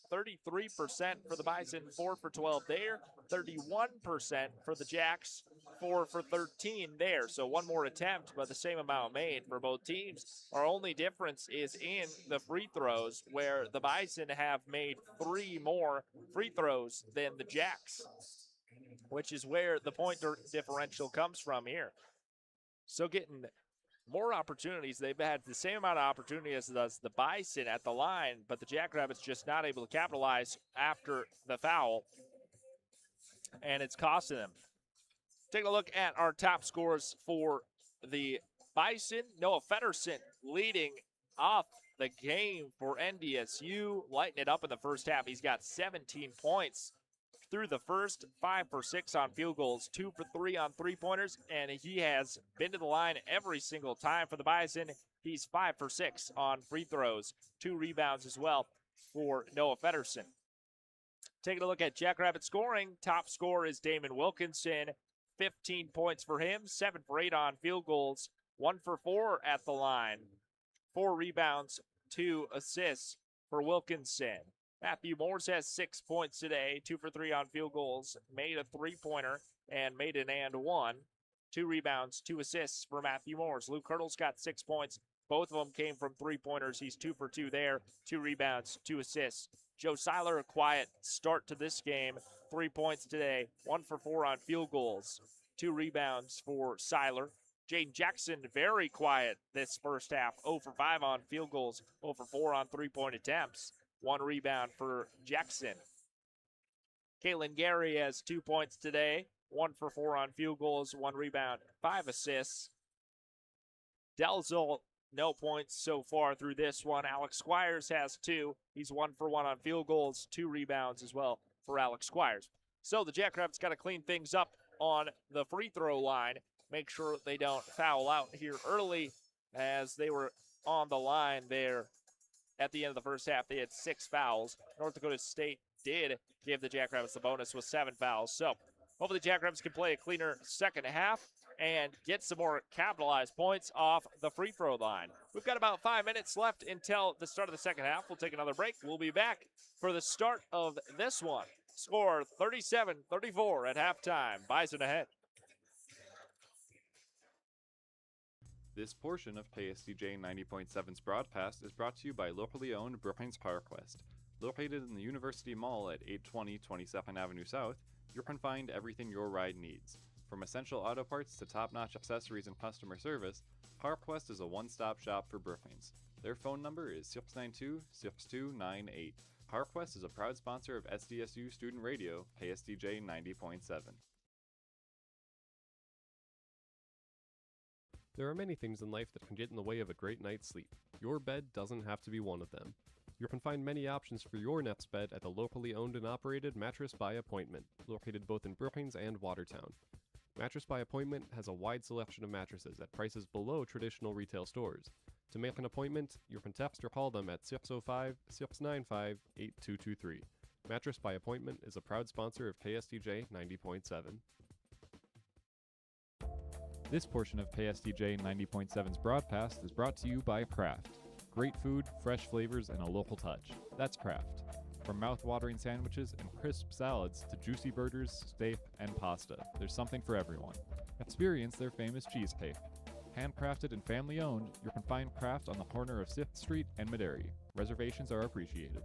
for the Bison, 4 for 12 there. 31% for the Jacks, 4 for 13 there. So one more attempt, but the same amount made for both teams. Our only difference is in the free throws, where the Bison have made 3 more free throws than the Jacks, which is where the point differential comes from here. So getting more opportunities. They've had the same amount of opportunity as does the Bison at the line, but the Jackrabbits just not able to capitalize after the foul, and it's costing them. Take a look at our top scores for the Bison. Noah Feddersen leading off the game for NDSU, lighting it up in the first half. He's got 17 points through the first, 5 for 6 on field goals, 2 for 3 on three-pointers, and he has been to the line every single time for the Bison. He's 5 for 6 on free throws, 2 rebounds as well for Noah Feddersen. Taking a look at Jackrabbit scoring, top scorer is Damon Wilkinson, 15 points for him, 7 for 8 on field goals, 1 for 4 at the line, 4 rebounds, 2 assists for Wilkinson. Matthew Morse has 6 points today, 2 for 3 on field goals, made a three-pointer, and made an and one. 2 rebounds, 2 assists for Matthew Morse. Luke Hurdle's got 6 points. Both of them came from three-pointers. He's 2 for 2 there, 2 rebounds, 2 assists. Joe Seiler, a quiet start to this game, 3 points today, 1 for 4 on field goals, 2 rebounds for Seiler. Jaden Jackson, very quiet this first half, 0 for 5 on field goals, 0 for 4 on three-point attempts. 1 rebound for Jackson. Caitlin Gary has 2 points today, 1 for 4 on field goals, 1 rebound, 5 assists. Delzell, no points so far through this one. Alex Squires has 2. He's 1 for 1 on field goals, 2 rebounds as well for Alex Squires. So the Jackrabbits got to clean things up on the free throw line. Make sure they don't foul out here early, as they were on the line there. At the end of the first half, they had 6 fouls. North Dakota State did give the Jackrabbits the bonus with 7 fouls. So hopefully the Jackrabbits can play a cleaner second half and get some more capitalized points off the free throw line. We've got about 5 minutes left until the start of the second half. We'll take another break. We'll be back for the start of this one. Score 37-34 at halftime. Bison ahead. This portion of KSDJ 90.7's broadcast is brought to you by locally owned Brookings PowerQuest. Located in the University Mall at 820 22nd Avenue South, you can find everything your ride needs. From essential auto parts to top-notch accessories and customer service, PowerQuest is a one-stop shop for Brookings. Their phone number is 692-6298. PowerQuest is a proud sponsor of SDSU Student Radio, KSDJ 90.7. There are many things in life that can get in the way of a great night's sleep. Your bed doesn't have to be one of them. You can find many options for your nest bed at the locally owned and operated Mattress by Appointment, located both in Brookings and Watertown. Mattress by Appointment has a wide selection of mattresses at prices below traditional retail stores. To make an appointment, you can text or call them at 605-695-8223. Mattress by Appointment is a proud sponsor of KSDJ 90.7. This portion of KSDJ 90.7's broadcast is brought to you by Kraft. Great food, fresh flavors, and a local touch. That's Kraft. From mouth-watering sandwiches and crisp salads to juicy burgers, steak, and pasta, there's something for everyone. Experience their famous cheesecake. Handcrafted and family-owned, you can find Kraft on the corner of 6th Street and Maderi. Reservations are appreciated.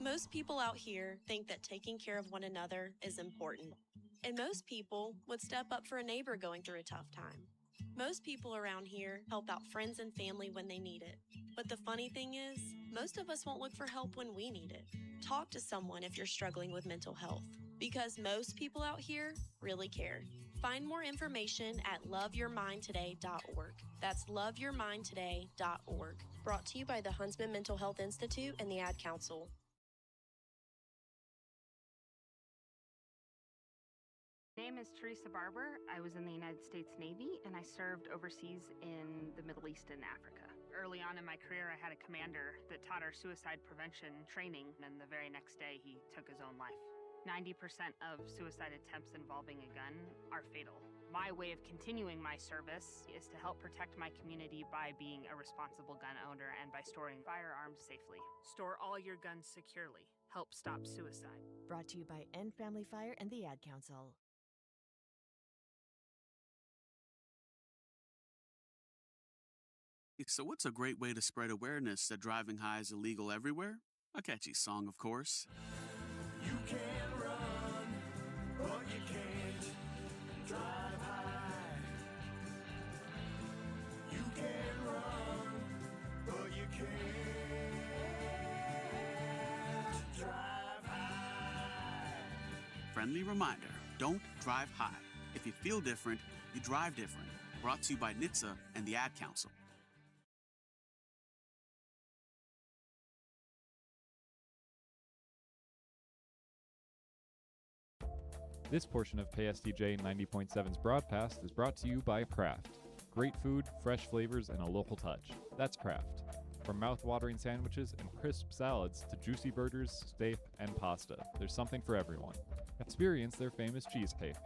Most people out here think that taking care of one another is important. And most people would step up for a neighbor going through a tough time. Most people around here help out friends and family when they need it. But the funny thing is, most of us won't look for help when we need it. Talk to someone if you're struggling with mental health, because most people out here really care. Find more information at loveyourmindtoday.org. That's loveyourmindtoday.org. Brought to you by the Huntsman Mental Health Institute and the Ad Council. My name is Teresa Barber. I was in the United States Navy and I served overseas in the Middle East and Africa. Early on in my career, I had a commander that taught our suicide prevention training, and the very next day he took his own life. 90% of suicide attempts involving a gun are fatal. My way of continuing my service is to help protect my community by being a responsible gun owner and by storing firearms safely. Store all your guns securely. Help stop suicide. Brought to you by End Family Fire and the Ad Council. So what's a great way to spread awareness that driving high is illegal everywhere? A catchy song, of course. You can run, but you can't drive high. You can run, but you can't drive high. Friendly reminder, don't drive high. If you feel different, you drive different. Brought to you by NHTSA and the Ad Council. This portion of KSTJ 90.7's broadcast is brought to you by Kraft. Great food, fresh flavors, and a local touch. That's Kraft. From mouth-watering sandwiches and crisp salads to juicy burgers, steak, and pasta, there's something for everyone. Experience their famous cheesecake.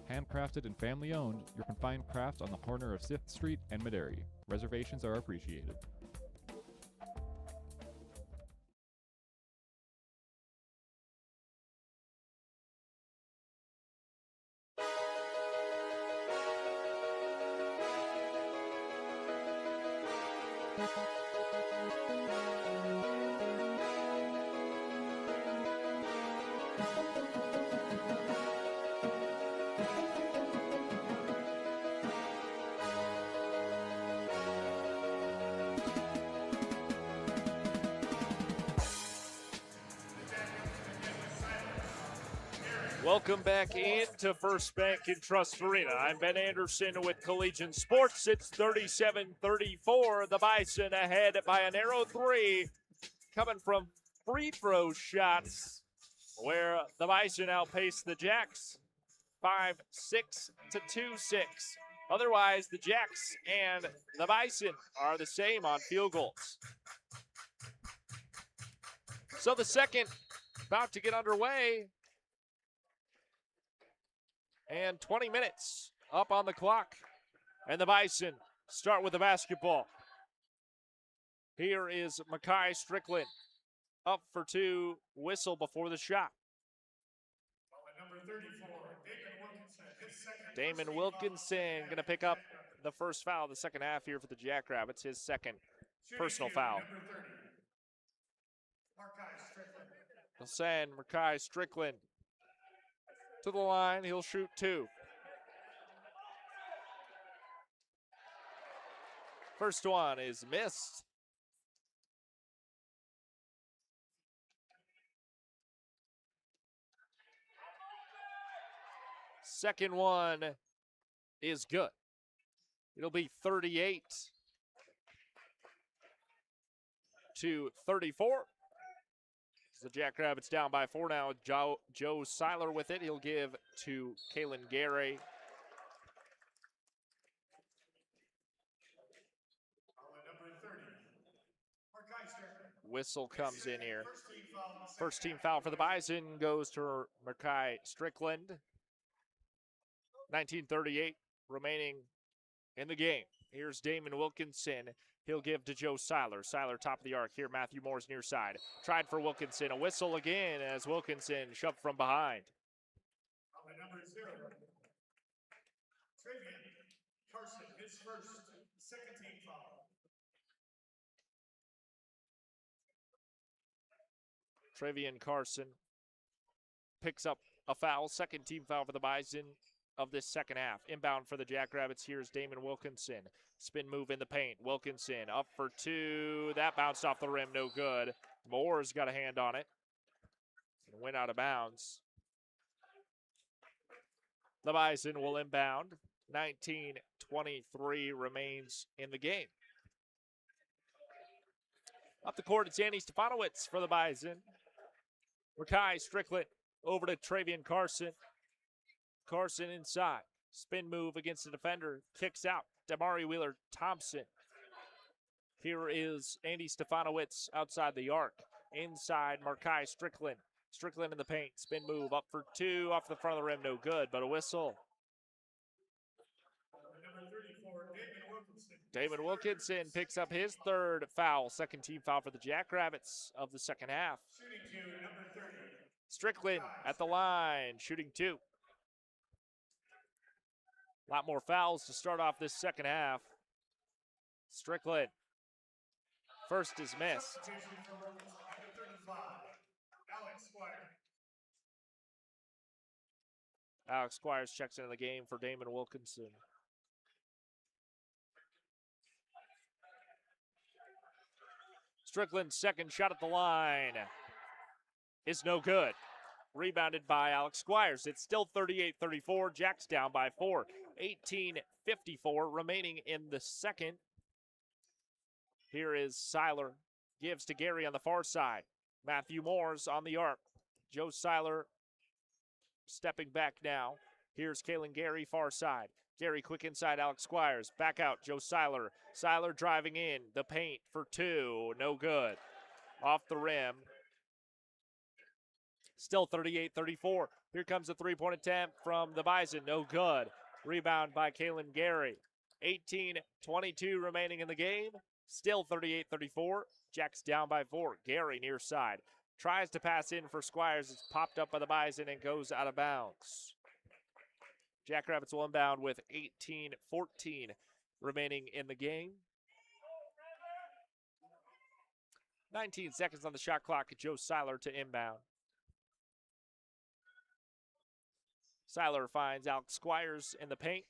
Handcrafted and family-owned, you can find Kraft on the corner of 6th Street and Maderi. Reservations are appreciated. Welcome back into First Bank and Trust Arena. I'm Ben Anderson with Collegiate Sports. It's 37-34. The Bison ahead by a narrow 3, coming from free throw shots, where the Bison outpaced the Jacks 5-6 to 2-6. Otherwise, the Jacks and the Bison are the same on field goals. So the second about to get underway. And 20 minutes up on the clock. And the Bison start with the basketball. Here is Makai Strickland up for 2, whistle before the shot. Number 34, Damon Wilkinson. His second. Damon Wilkinson going to pick up the first foul of the second half here for the Jackrabbits. His second personal foul. Number 30, Makai Strickland. He'll send Makai Strickland to the line. He'll shoot 2. First one is missed. Second one is good. It'll be 38 to 34. The Jackrabbits down by 4 now. Joe Seiler with it. He'll give to Kalen Gary. Number 30, Makai Strickland. Whistle comes in here. First team foul for the Bison goes to Makai Strickland. 19:38 remaining in the game. Here's Damon Wilkinson. He'll give to Joe Seiler. Seiler top of the arc here. Matthew Moore's near side. Tried for Wilkinson. A whistle again as Wilkinson shoved from behind. Number 0, Travian Carson. His first, second team foul. Travian Carson picks up a foul, second team foul for the Bison of this second half. Inbound for the Jackrabbits. Here's Damon Wilkinson. Spin move in the paint. Wilkinson up for two. That bounced off the rim, no good. Moore's got a hand on it. Went out of bounds. The Bison will inbound. 19:23 remains in the game. Up the court, it's Andy Stefanowicz for the Bison. Rakai Strickland over to Travian Carson. Carson inside. Spin move against the defender. Kicks out. Damari Wheeler-Thompson. Here is Andy Stefanowicz outside the arc. Inside, Markai Strickland. Strickland in the paint. Spin move up for two. Off the front of the rim, no good, but a whistle. Number 34, Damon Wilkinson picks up his third foul. Second team foul for the Jackrabbits of the second half. Shooting two, number 30. Strickland at the line, shooting two. A lot more fouls to start off this second half. Strickland. First is missed. Substitution for number 35, Alex Squire. Alex Squires checks into the game for Damon Wilkinson. Strickland's second shot at the line is no good. Rebounded by Alex Squires. It's still 38-34. Jack's down by 4. 18:54 remaining in the second. Here is Seiler. Gives to Gary on the far side. Matthew Moore's on the arc. Joe Seiler stepping back now. Here's Kalen Gary, far side. Gary quick inside Alex Squires. Back out, Joe Seiler. Seiler driving in. The paint for two. No good. Off the rim. Still 38-34. Here comes a three-point attempt from the Bison. No good. Rebound by Kalen Gary. 18:22 remaining in the game. Still 38-34. Jack's down by 4. Gary near side. Tries to pass in for Squires. It's popped up by the Bison and goes out of bounds. Jackrabbits will inbound with 18:14 remaining in the game. 19 seconds on the shot clock. Joe Seiler to inbound. Seiler finds Alex Squires in the paint.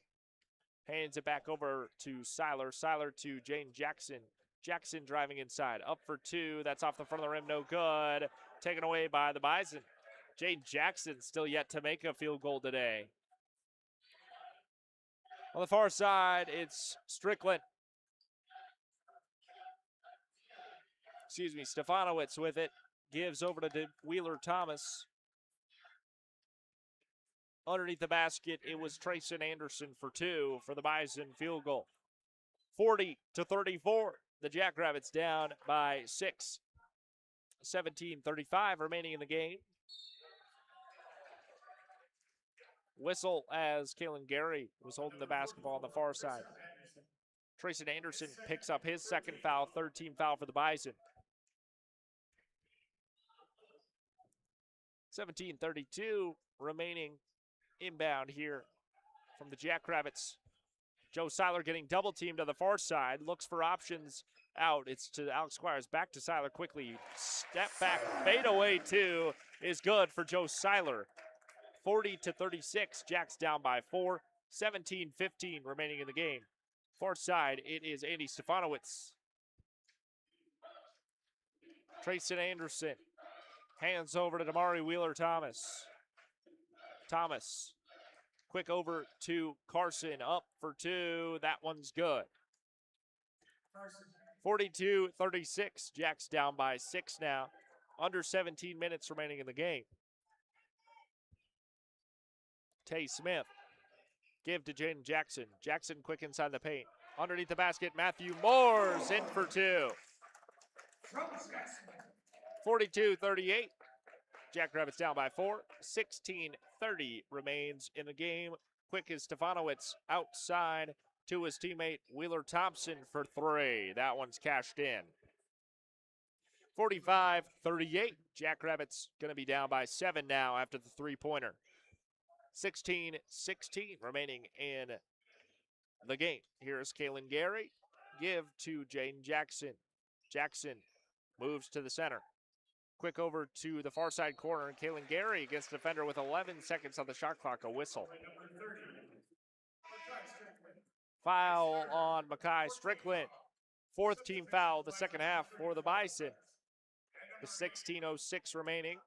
Hands it back over to Seiler. Seiler to Jane Jackson. Jackson driving inside. Up for two. That's off the front of the rim. No good. Taken away by the Bison. Jane Jackson still yet to make a field goal today. On the far side, it's Strickland. Stefanowicz with it. Gives over to Wheeler-Thomas. Underneath the basket, it was Trayson Anderson for two for the Bison field goal. 40-34. The Jackrabbits down by 6. 17:35 remaining in the game. Whistle as Kalen Gary was holding the basketball on the far side. Trayson Anderson picks up his second foul, third team foul for the Bison. 17:32 remaining inbound here from the Jackrabbits. Joe Seiler getting double teamed on the far side. Looks for options out. It's to Alex Squires. Back to Seiler quickly. Step back. Fade away two is good for Joe Seiler. 40-36. Jack's down by 4. 17:15 remaining in the game. Far side, it is Andy Stefanowicz. Trayson Anderson. Hands over to Damari Wheeler-Thomas. Thomas. Quick over to Carson. Up for two. That one's good. 42-36. Jack's down by 6 now. Under 17 minutes remaining in the game. Tay Smith. Give to Jaden Jackson. Jackson quick inside the paint. Underneath the basket, Matthew Moore's in for two. 42-38. Jackrabbits down by 4. 16:30 remains in the game. Quick is Stefanowicz outside to his teammate Wheeler-Thompson for 3. That one's cashed in. 45-38. Jackrabbits going to be down by 7 now after the three-pointer. 16-16 remaining in the game. Here's Kalen Gary. Give to Jaden Jackson. Jackson moves to the center. quick over to the far side corner, and Kalen Gary against the defender with 11 seconds on the shot clock, a whistle. Foul on Makai Strickland. Fourth team foul of the second half for the Bison. With 16:06 remaining.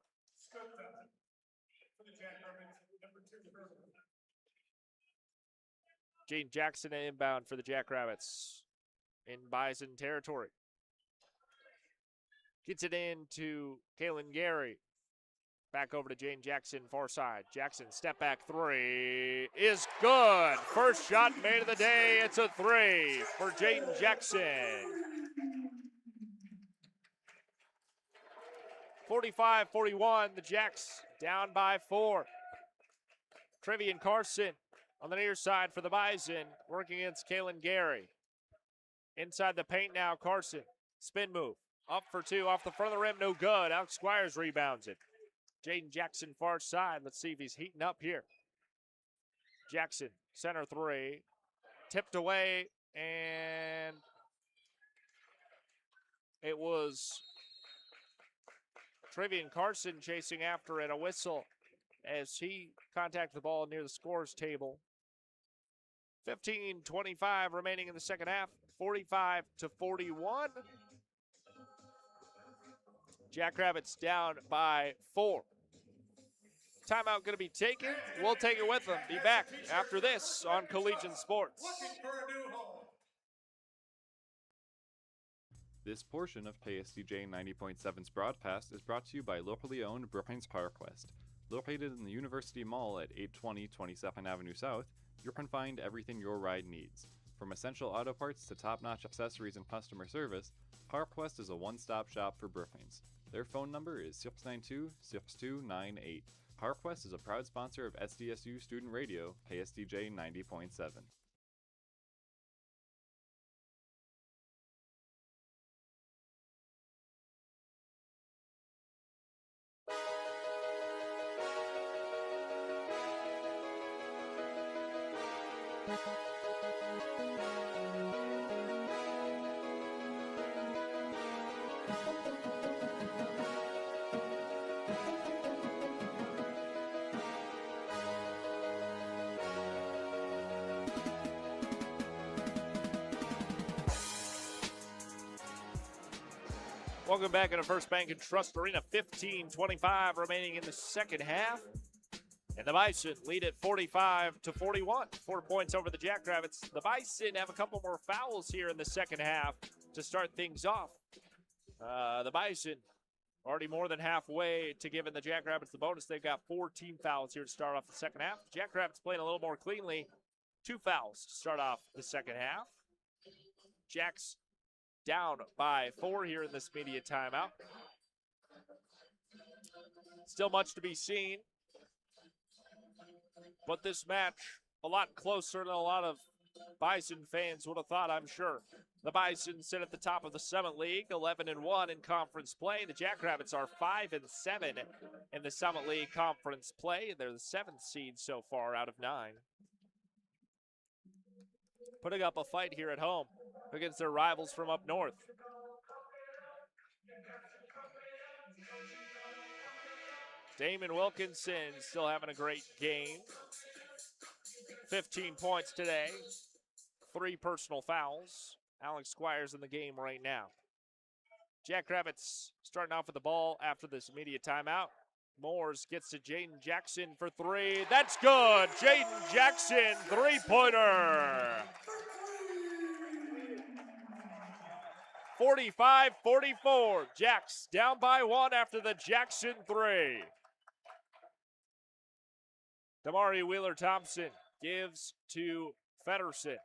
Jaden Jackson inbound for the Jackrabbits in Bison territory. Gets it into Kalen Gary. Back over to Jaden Jackson, far side. Jackson, step back three is good. First shot made of the day. It's a three for Jaden Jackson. 45-41, the Jacks down by 4. Trevian Carson on the near side for the Bison, working against Kalen Gary. Inside the paint now, Carson. Spin move. Up for 2, off the front of the rim, no good. Alex Squires rebounds it. Jaden Jackson, far side. Let's see if he's heating up here. Jackson, center 3. Tipped away, and it was Trevian Carson chasing after it, a whistle as he contacted the ball near the scores table. 15:25 remaining in the second half, 45-41. Jackrabbits down by 4. Timeout going to be taken. We'll take it with them. Be back after this on Collegiate Sports. This portion of KSDJ 90.7's broadcast is brought to you by locally owned Brookings PowerQuest. Located in the University Mall at 820 22nd Avenue South, you can find everything your ride needs. From essential auto parts to top-notch accessories and customer service, PowerQuest is a one-stop shop for Brookings. Their phone number is 692-6298. PowerQuest is a proud sponsor of SDSU Student Radio, KSDJ 90.7. Welcome back into First Bank and Trust Arena. 15:25 remaining in the second half. And the Bison lead at 45-41. 4 points over the Jackrabbits. The Bison have a couple more fouls here in the second half to start things off. The Bison already more than halfway to giving the Jackrabbits the bonus. They've got 4 team fouls here to start off the second half. The Jackrabbits playing a little more cleanly. 2 fouls to start off the second half. Jacks down by 4 here in this media timeout. Still much to be seen. But this match, a lot closer than a lot of Bison fans would have thought, I'm sure. The Bison sit at the top of the Summit League, 11-1 in conference play. The Jackrabbits are 5-7 in the Summit League conference play. They're the 7th seed so far out of 9. Putting up a fight here at home against their rivals from up north. Damon Wilkinson still having a great game. 15 points today. 3 personal fouls. Alex Squires in the game right now. Jackrabbits starting off with the ball after this immediate timeout. Moores gets to Jaden Jackson for 3. That's good. Jaden Jackson, 3-pointer. 45-44. Jacks down by 1 after the Jackson 3. Damari Wheeler-Thompson gives to Feddersen.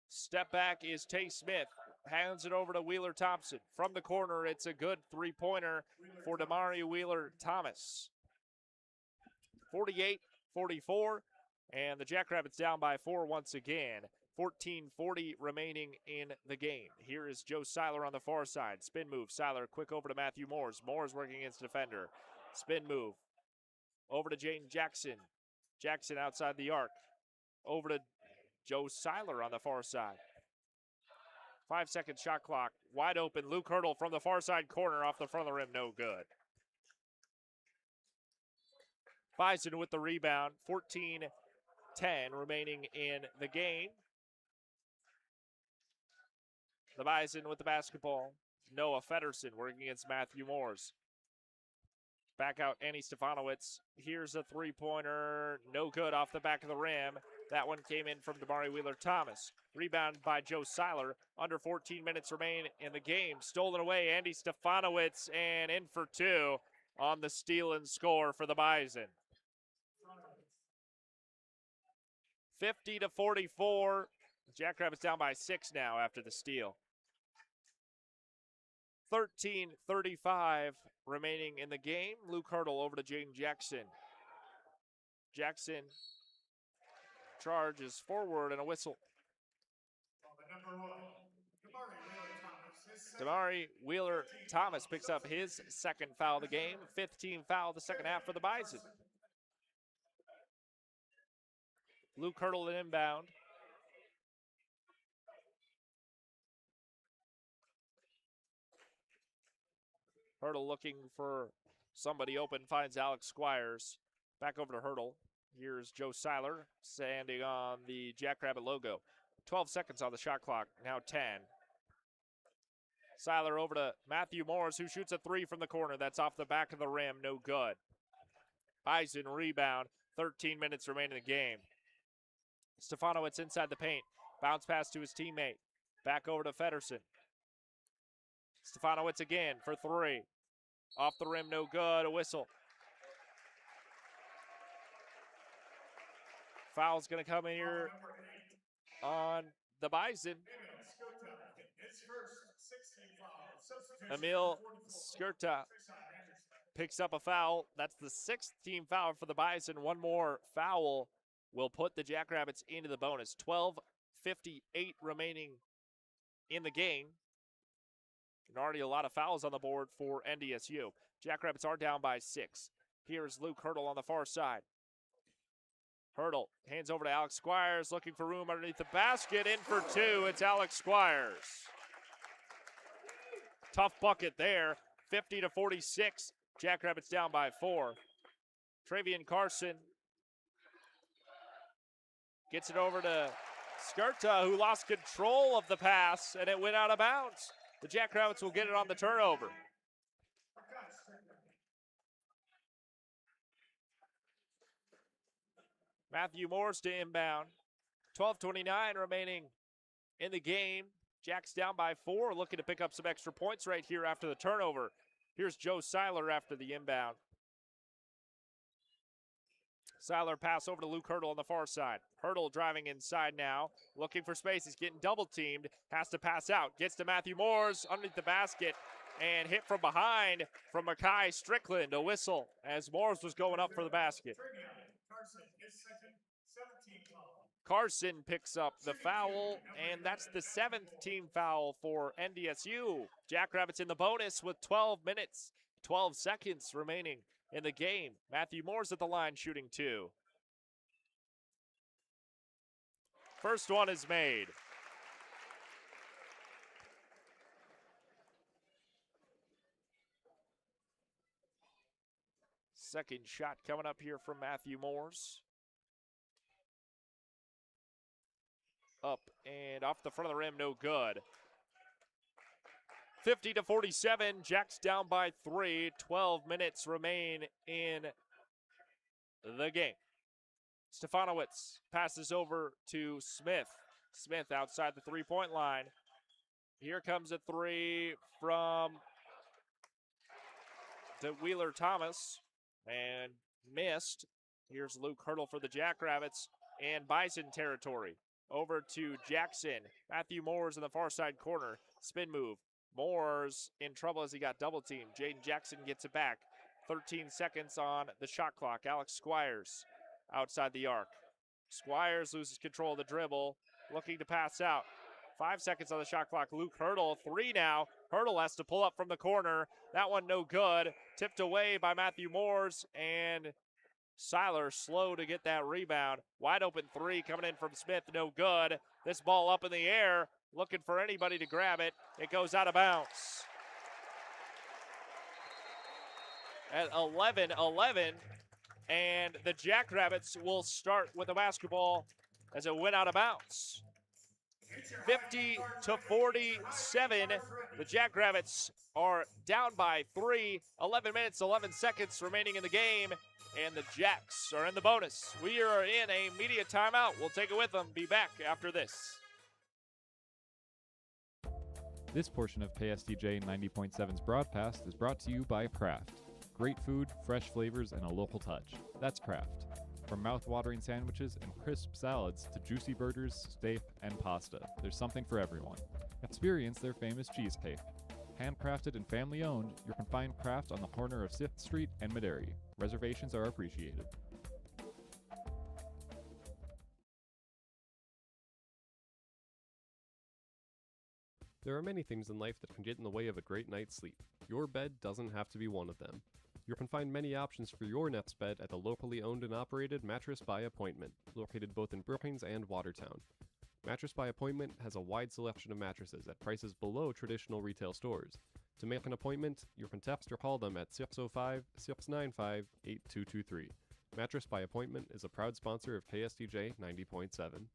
Step back is Tay Smith. Hands it over to Wheeler-Thompson. From the corner, it's a good 3-pointer for Damari Wheeler-Thomas. 48-44, and the Jackrabbits down by 4 once again. 14:40 remaining in the game. Here is Joe Seiler on the far side. Spin move. Seiler quick over to Matthew Moores. Moores working against the defender. Spin move. Over to Jaden Jackson. Jackson outside the arc. Over to Joe Seiler on the far side. 5-second shot clock. Wide open. Luke Hurdle from the far side corner off the front of the rim. No good. Bison with the rebound. 14-10 remaining in the game. The Bison with the basketball. Noah Feddersen working against Matthew Moores. Back out Andy Stefanowicz. Here's a three-pointer. No good off the back of the rim. That one came in from Damari Wheeler-Thomas. Rebound by Joe Seiler. Under 14 minutes remain in the game. Stolen away, Andy Stefanowicz, and in for two on the steal and score for the Bison. 50-44. Jackrabbits down by 6 now after the steal. 13:35 remaining in the game. Luke Hurdle over to Jaden Jackson. Jackson charges forward and a whistle. Damari Wheeler-Thomas picks up his second foul of the game. 5th team foul of the second half for the Bison. Luke Hurdle an inbound. Hurdle looking for somebody open, finds Alex Squires. Back over to Hurdle. Here's Joe Seiler standing on the Jackrabbit logo. 12 seconds on the shot clock, now 10. Seiler over to Matthew Morris, who shoots a three from the corner. That's off the back of the rim, no good. Bison rebound, 13 minutes remaining in the game. Stefanowicz inside the paint. Bounce pass to his teammate. Back over to Feddersen. Stefanowicz again for three. Off the rim, no good. A whistle. Foul's going to come in here on the Bison. Emil Skirta picks up a foul. That's the 6th team foul for the Bison. One more foul will put the Jackrabbits into the bonus. 12:58 remaining in the game. And already a lot of fouls on the board for NDSU. Jackrabbits are down by 6. Here's Luke Hurdle on the far side. Hurdle hands over to Alex Squires, looking for room underneath the basket. In for two, it's Alex Squires. Tough bucket there, 50-46. Jackrabbits down by 4. Travian Carson gets it over to Skirta, who lost control of the pass, and it went out of bounds. The Jackrabbits will get it on the turnover. Matthew Morris to inbound. 12:29 remaining in the game. Jack's down by 4, looking to pick up some extra points right here after the turnover. Here's Joe Seiler after the inbound. Seiler pass over to Luke Hurdle on the far side. Hurdle driving inside now, looking for space. He's getting double teamed, has to pass out. Gets to Matthew Moores underneath the basket and hit from behind from Makai Strickland. A whistle as Moores was going up for the basket. Carson picks up the foul, and that's the 7th team foul for NDSU. Jackrabbits in the bonus with 12 minutes, 12 seconds remaining in the game. Matthew Moore's at the line shooting 2. First one is made. Second shot coming up here from Matthew Moore's. Up and off the front of the rim, no good. 50-47, Jacks down by 3. 12 minutes remain in the game. Stefanowicz passes over to Smith. Smith outside the three-point line. Here comes a three from Wheeler-Thomas and missed. Here's Luke Hurdle for the Jackrabbits and Bison territory. Over to Jackson. Matthew Moores in the far side corner. Spin move. Moores in trouble as he got double teamed. Jaden Jackson gets it back. 13 seconds on the shot clock. Alex Squires outside the arc. Squires loses control of the dribble. Looking to pass out. 5 seconds on the shot clock. Luke Hurdle, 3 now. Hurdle has to pull up from the corner. That one no good. Tipped away by Matthew Moores, and Seiler slow to get that rebound. Wide open 3 coming in from Smith, no good. This ball up in the air, looking for anybody to grab it. It goes out of bounds. At 11-11, and the Jackrabbits will start with the basketball as it went out of bounds. 50-47, the Jackrabbits are down by 3, 11 minutes, 11 seconds remaining in the game, and the Jacks are in the bonus. We are in a media timeout. We'll take it with them. Be back after this. This portion of KSTJ 90.7's broadcast is brought to you by Kraft. Great food, fresh flavors, and a local touch. That's Kraft. From mouth-watering sandwiches and crisp salads to juicy burgers, steak, and pasta, there's something for everyone. Experience their famous cheesecake. Handcrafted and family-owned, you can find Kraft on the corner of 6th Street and Mid-Airy. Reservations are appreciated. There are many things in life that can get in the way of a great night's sleep. Your bed doesn't have to be one of them. You can find many options for your nest bed at the locally owned and operated Mattress by Appointment, located both in Brookings and Watertown. Mattress by Appointment has a wide selection of mattresses at prices below traditional retail stores. To make an appointment, you can text or call them at 605-695-8223. Mattress by Appointment is a proud sponsor of KSTJ 90.7.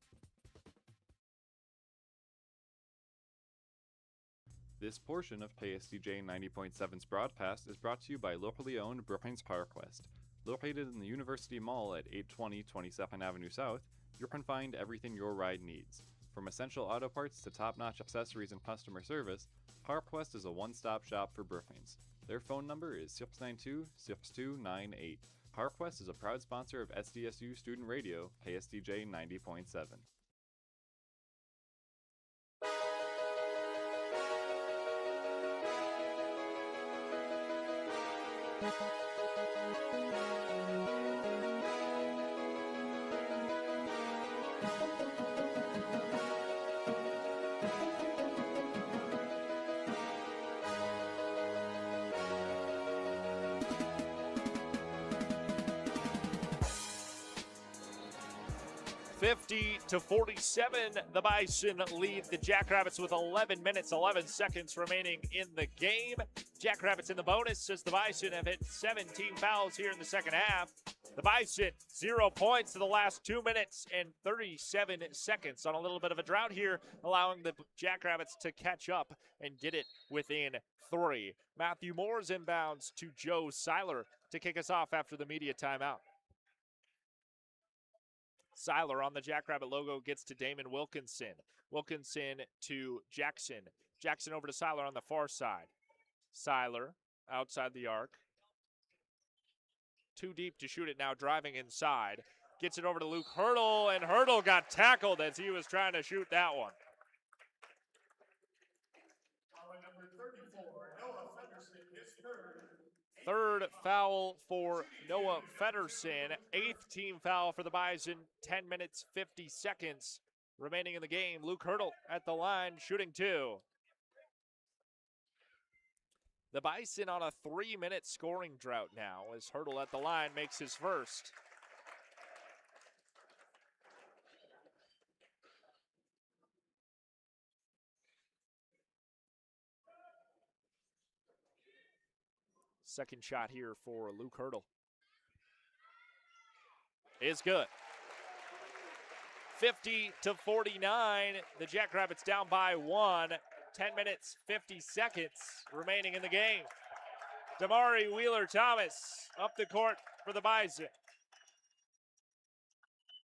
This portion of KSTJ 90.7's broadcast is brought to you by locally owned Brookings ParkWest. Located in the University Mall at 820 22nd Avenue South, you can find everything your ride needs. From essential auto parts to top-notch accessories and customer service, ParkWest is a one-stop shop for Brookings. Their phone number is 692-6298. ParkWest is a proud sponsor of SDSU Student Radio, KSTJ 90.7. To 47, the Bison lead the Jackrabbits with 11 minutes, 11 seconds remaining in the game. Jackrabbits in the bonus as the Bison have hit 17 fouls here in the second half. The Bison, 0 points to the last 2 minutes and 37 seconds on a little bit of a drought here, allowing the Jackrabbits to catch up and get it within 3. Matthew Moore's inbounds to Joe Seiler to kick us off after the media timeout. Seiler on the Jackrabbit logo gets to Damon Wilkinson. Wilkinson to Jackson. Jackson over to Seiler on the far side. Seiler outside the arc. Too deep to shoot it now, driving inside. Gets it over to Luke Hurdle, and Hurdle got tackled as he was trying to shoot that one. Number 34, Noah Fenderson, his third. Third foul for Noah Federson. 8th team foul for the Bison. 10 minutes, 50 seconds remaining in the game. Luke Hurdle at the line, shooting 2. The Bison on a 3-minute scoring drought now as Hurdle at the line makes his first. Second shot here for Luke Hurdle is good. 50-49, the Jackrabbits down by 1. 10 minutes, 50 seconds remaining in the game. Damari Wheeler-Thomas up the court for the Bison.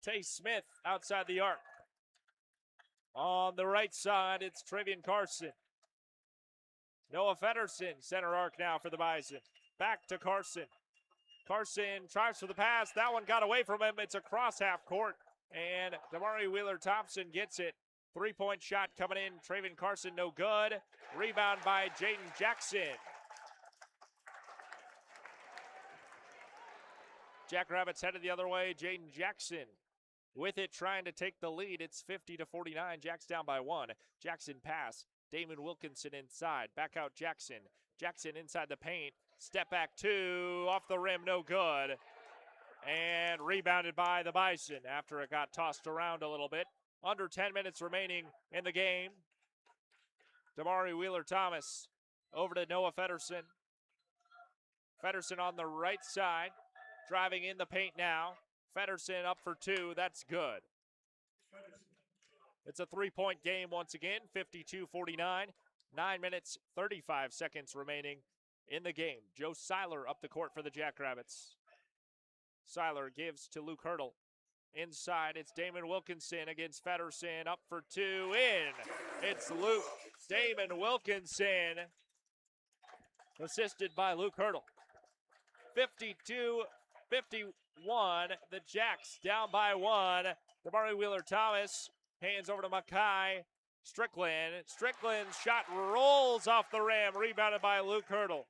Tay Smith outside the arc. On the right side, it's Travian Carson. Noah Federson, center arc now for the Bison. Back to Carson. Carson tries for the pass. That one got away from him. It's across half court. And Damari Wheeler-Thompson gets it. 3-point shot coming in. Travian Carson, no good. Rebound by Jaden Jackson. Jackrabbits headed the other way. Jaden Jackson with it, trying to take the lead. It's 50-49. Jacks down by 1. Jackson pass. Damon Wilkinson inside. Back out Jackson. Jackson inside the paint. Step back 2. Off the rim, no good. And rebounded by the Bison after it got tossed around a little bit. Under 10 minutes remaining in the game. Damari Wheeler-Thomas over to Noah Feddersen. Feddersen on the right side, driving in the paint now. Feddersen up for two. That's good. It's a three-point game once again, 52-49. 9 minutes, 35 seconds remaining in the game. Joe Seiler up the court for the Jackrabbits. Seiler gives to Luke Hurdle. Inside, it's Damon Wilkinson against Feddersen. Up for two, in. It's Damon Wilkinson, assisted by Luke Hurdle. 52-51, the Jacks down by one. Damari Wheeler-Thomas hands over to Makai Strickland. Strickland's shot rolls off the rim, rebounded by Luke Hurdle.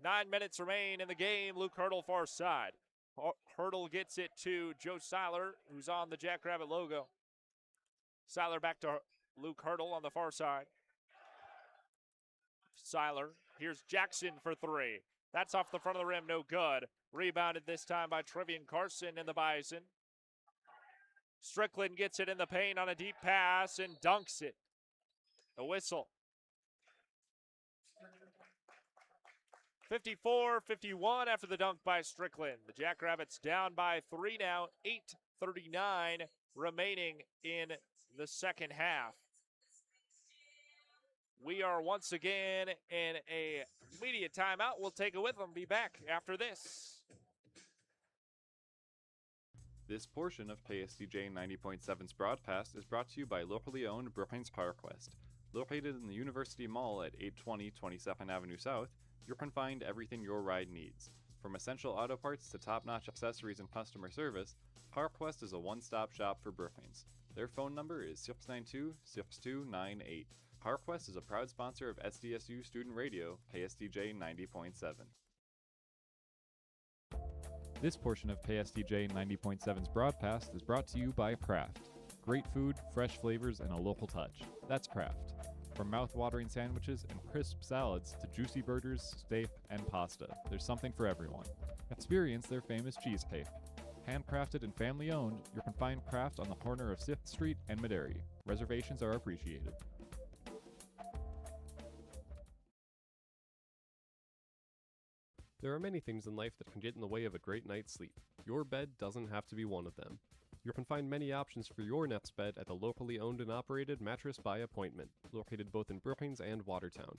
9 minutes remain in the game. Luke Hurdle far side. Hurdle gets it to Joe Seiler, who's on the Jackrabbit logo. Seiler back to Luke Hurdle on the far side. Seiler, here's Jackson for three. That's off the front of the rim, no good. Rebounded this time by Trevian Carson in the Bison. Strickland gets it in the paint on a deep pass and dunks it. A whistle. 54-51 after the dunk by Strickland. The Jackrabbits down by three now, 8:39 remaining in the second half. We are once again in a media timeout. We'll take it with them. Be back after this. This portion of KSDJ 90.7's broadcast is brought to you by locally owned Brookings PowerQuest. Located in the University Mall at 820 22nd Avenue South, you can find everything your ride needs. From essential auto parts to top-notch accessories and customer service, PowerQuest is a one-stop shop for Brookings. Their phone number is 692-6298. PowerQuest is a proud sponsor of SDSU Student Radio, KSDJ 90.7. This portion of KSDJ 90.7's broadcast is brought to you by Kraft. Great food, fresh flavors, and a local touch. That's Kraft. From mouth-watering sandwiches and crisp salads to juicy burgers, steak, and pasta, there's something for everyone. Experience their famous cheesecake. Handcrafted and family-owned, you can find Kraft on the corner of 6th Street and Maderi. Reservations are appreciated. There are many things in life that can get in the way of a great night's sleep. Your bed doesn't have to be one of them. You can find many options for your nest bed at the locally owned and operated Mattress by Appointment, located both in Brookings and Watertown.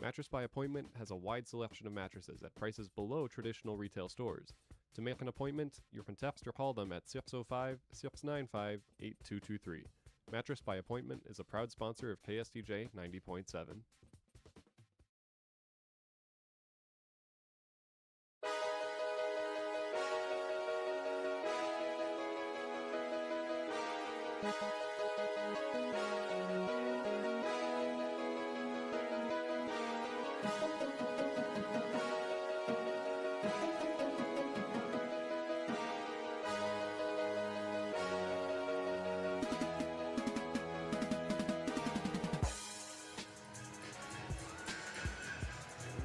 Mattress by Appointment has a wide selection of mattresses at prices below traditional retail stores. To make an appointment, you can text or call them at 605-695-8223. Mattress by Appointment is a proud sponsor of KSDJ 90.7.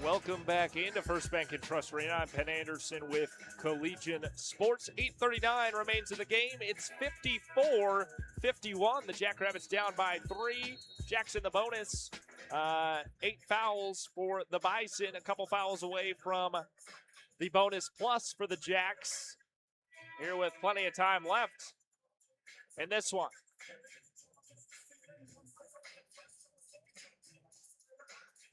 Welcome back into First Bank and Trust Arena. I'm Penn Anderson with Collegian Sports. 8:39 remains in the game. It's 54-51. The Jackrabbits down by three. Jacks in the bonus. 8 fouls for the Bison. A couple fouls away from the bonus plus for the Jacks. Here with plenty of time left in this one.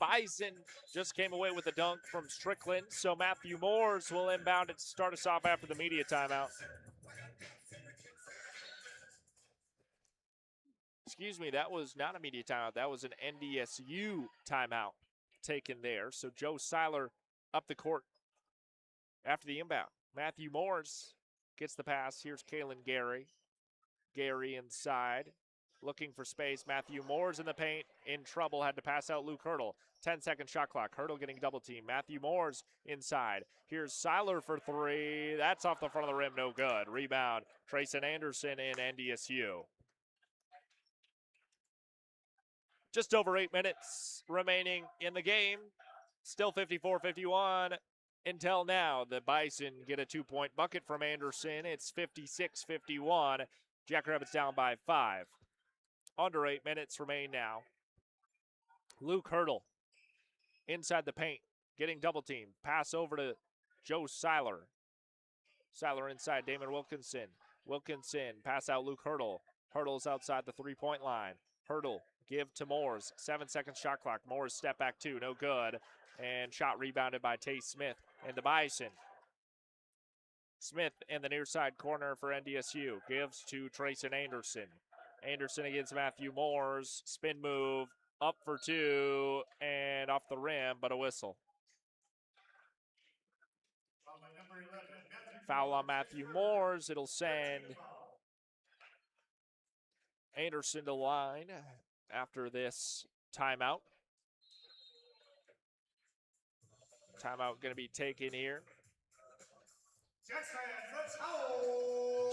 Bison just came away with a dunk from Strickland, so Matthew Moores will inbound it to start us off after the media timeout. Excuse me, that was not a media timeout. That was an NDSU timeout taken there. So Joe Seiler up the court after the inbound. Matthew Moores gets the pass. Here's Kalen Gary. Gary inside. Looking for space. Matthew Moores in the paint. In trouble. Had to pass out Luke Hurdle. 10-second shot clock. Hurdle getting double team. Matthew Moores inside. Here's Seiler for three. That's off the front of the rim. No good. Rebound. Trayson Anderson in NDSU. Just over 8 minutes remaining in the game. Still 54-51 until now. The Bison get a 2-point bucket from Anderson. It's 56-51. Jackrabbits down by 5. Under 8 minutes remain now Luke Hurdle inside the paint, getting double teamed. Pass over to Joe Seiler. Seiler inside Damon Wilkinson. Wilkinson, pass out Luke Hurdle. Hurdle's outside the three-point line. Hurdle, give to Moores. 7-second shot clock. Moores step back two, no good. And shot rebounded by Tay Smith and the Bison. Smith in the near side corner for NDSU. Gives to Trayson Anderson. Anderson against Matthew Moores. Spin move, up for two, and off the rim, but a whistle. Foul on Matthew Moores. It'll send Anderson to line after this timeout. Timeout going to be taken here.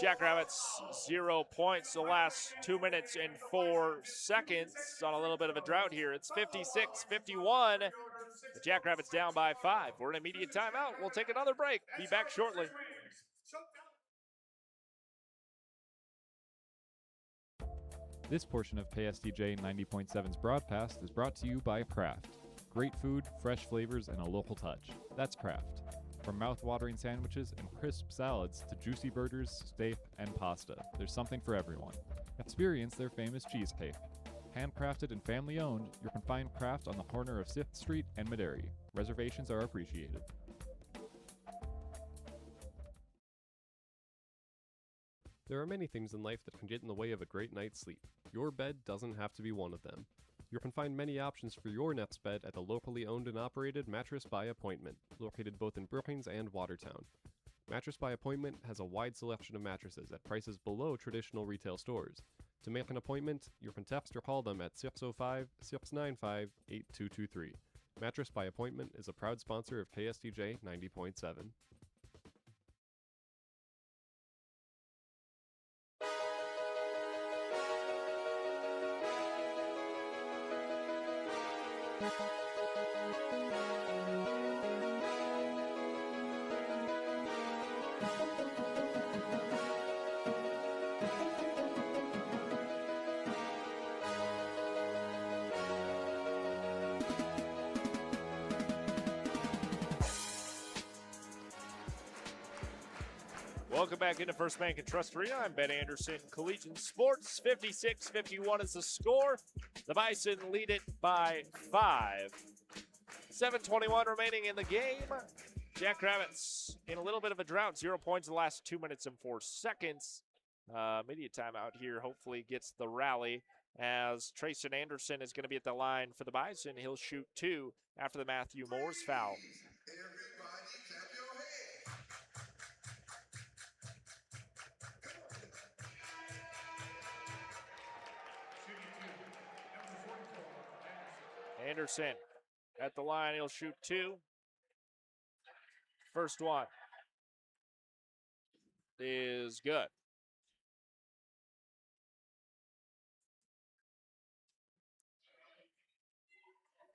Jackrabbits 0 points the last 2 minutes and 4 seconds on a little bit of a drought here. It's 56-51. The Jackrabbits down by 5. We're in immediate timeout. We'll take another break. Be back shortly. This portion of KSTJ 90.7's broadcast is brought to you by Kraft. Great food, fresh flavors, and a local touch. That's Kraft. From mouth-watering sandwiches and crisp salads to juicy burgers, steak, and pasta, there's something for everyone. Experience their famous cheesecake. Handcrafted and family-owned, you can find Kraft on the corner of 6th Street and Maderi. Reservations are appreciated. There are many things in life that can get in the way of a great night's sleep. Your bed doesn't have to be one of them. You can find many options for your nest bed at the locally owned and operated Mattress by Appointment, located both in Brookings and Watertown. Mattress by Appointment has a wide selection of mattresses at prices below traditional retail stores. To make an appointment, you can text or call them at 605-695-8223. Mattress by Appointment is a proud sponsor of KSTJ 90.7. Welcome back into First Bank and Trust Arena. I'm Ben Anderson. Collegiate Sports, 56-51 is the score. The Bison lead it by 5. 7:21 remaining in the game. Jackrabbits in a little bit of a drought. 0 points in the last 2 minutes and 4 seconds. Immediate timeout here hopefully gets the rally as Trayson Anderson is going to be at the line for the Bison. He'll shoot 2 after the Matthew Moores foul. Anderson at the line, he'll shoot 2. First one is good.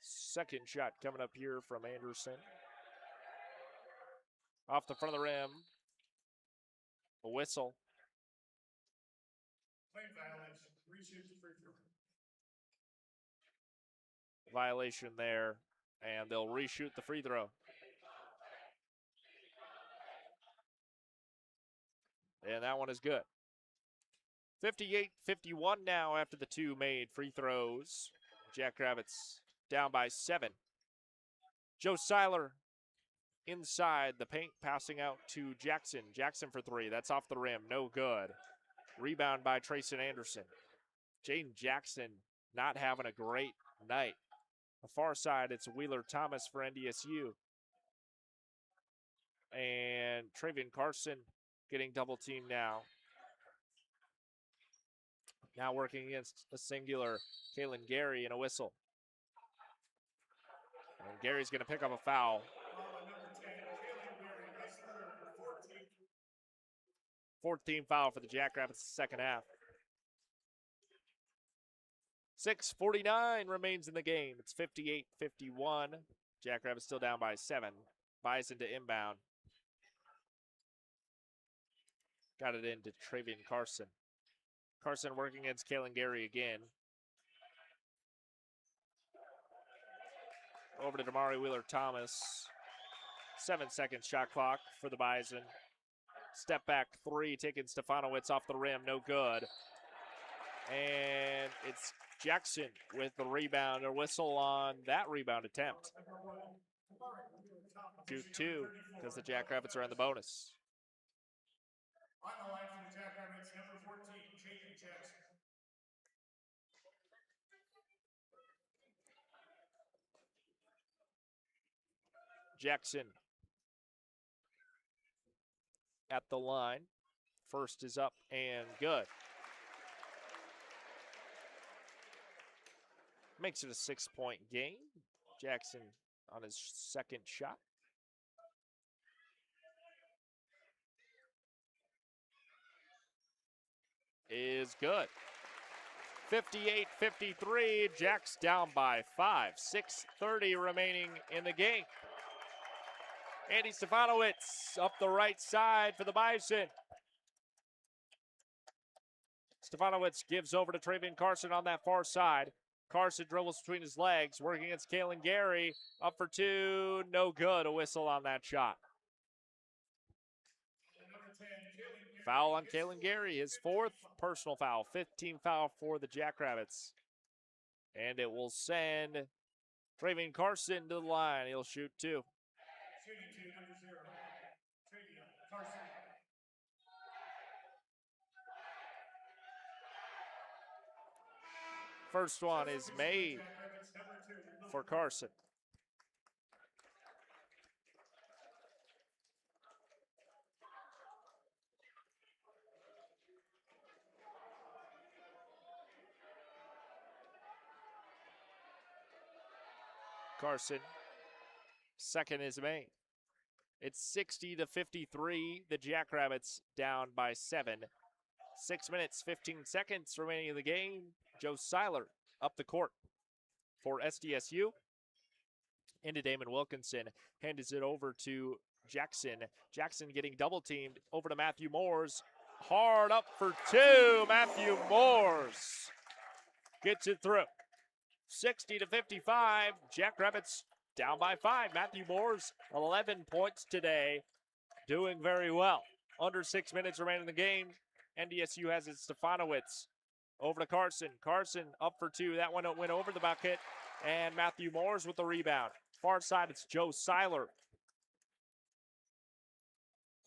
Second shot coming up here from Anderson. Off the front of the rim. A whistle. Violation there, and they'll reshoot the free throw. And that one is good. 58-51 now after the 2 made free throws. Jackrabbits down by 7. Joe Seiler inside the paint, passing out to Jackson. Jackson for 3. That's off the rim. No good. Rebound by Trayson Anderson. Jaden Jackson not having a great night. The far side, it's Wheeler Thomas for NDSU. And Travian Carson getting double teamed now. Now working against a singular Kalen Gary and a whistle. And Gary's going to pick up a foul. 14th foul for the Jackrabbits second half. 6:49 remains in the game. It's 58-51. Jackrabbits still down by 7. Bison to inbound. Got it into Travian Carson. Carson working against Kalen Gary again. over to Damari Wheeler-Thomas. 7-second shot clock for the Bison. Step back three, taking Stefanowicz off the rim, no good. And it's Jackson with the rebound, or whistle on that rebound attempt. 2-2, because the Jackrabbits are in the bonus. On the line for the Jackrabbits, number 14, Jaden Jackson. Jackson at the line. First is up and good. Makes it a 6-point game. Jackson on his second shot. Is good. 58-53, Jacks down by 5. 6:30 remaining in the game. Andy Stefanowicz up the right side for the Bison. Stefanowicz gives over to Travian Carson on that far side. Carson dribbles between his legs, working against Kalen Gary. Up for two, no good. A whistle on that shot. Foul on Kalen Gary, his fourth personal foul. 15th foul for the Jackrabbits. And it will send Travian Carson to the line. He'll shoot two. Shooting two, number 0, Travian Carson. First one is made for Carson. Carson, second is made. It's 60-53. The Jackrabbits down by 7. 6 minutes, 15 seconds remaining in the game. Joe Seiler up the court for SDSU. Into Damon Wilkinson. Hands it over to Jackson. Jackson getting double teamed. Over to Matthew Moores. Hard up for two. Matthew Moores gets it through. 60-55. Jackrabbits down by 5. Matthew Moores, 11 points today. Doing very well. Under 6 minutes remaining in the game. NDSU has it. Stefanowicz over to Carson. Carson up for two. That one went over the bucket. And Matthew Moores with the rebound. Far side, it's Joe Seiler.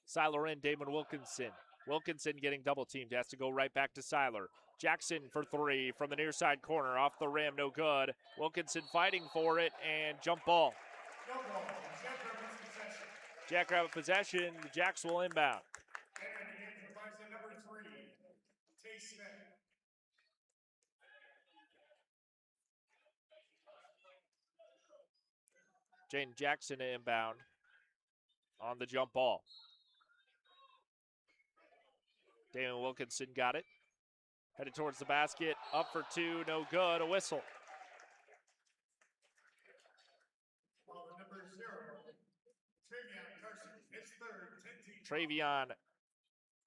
Seiler in, Damon Wilkinson. Wilkinson getting double teamed. Has to go right back to Seiler. Jackson for three from the near side corner. Off the rim, no good. Wilkinson fighting for it, and jump ball. No ball. Jackrabbits possession. Jackrabbit possession. The Jacks will inbound. Entering the game for Bison, number 3, Tay Smith. Jaden Jackson inbound on the jump ball. Damon Wilkinson got it. Headed towards the basket. Up for two, no good. A whistle. Well, number 0, Travian Carson, his third, 10th team. Travian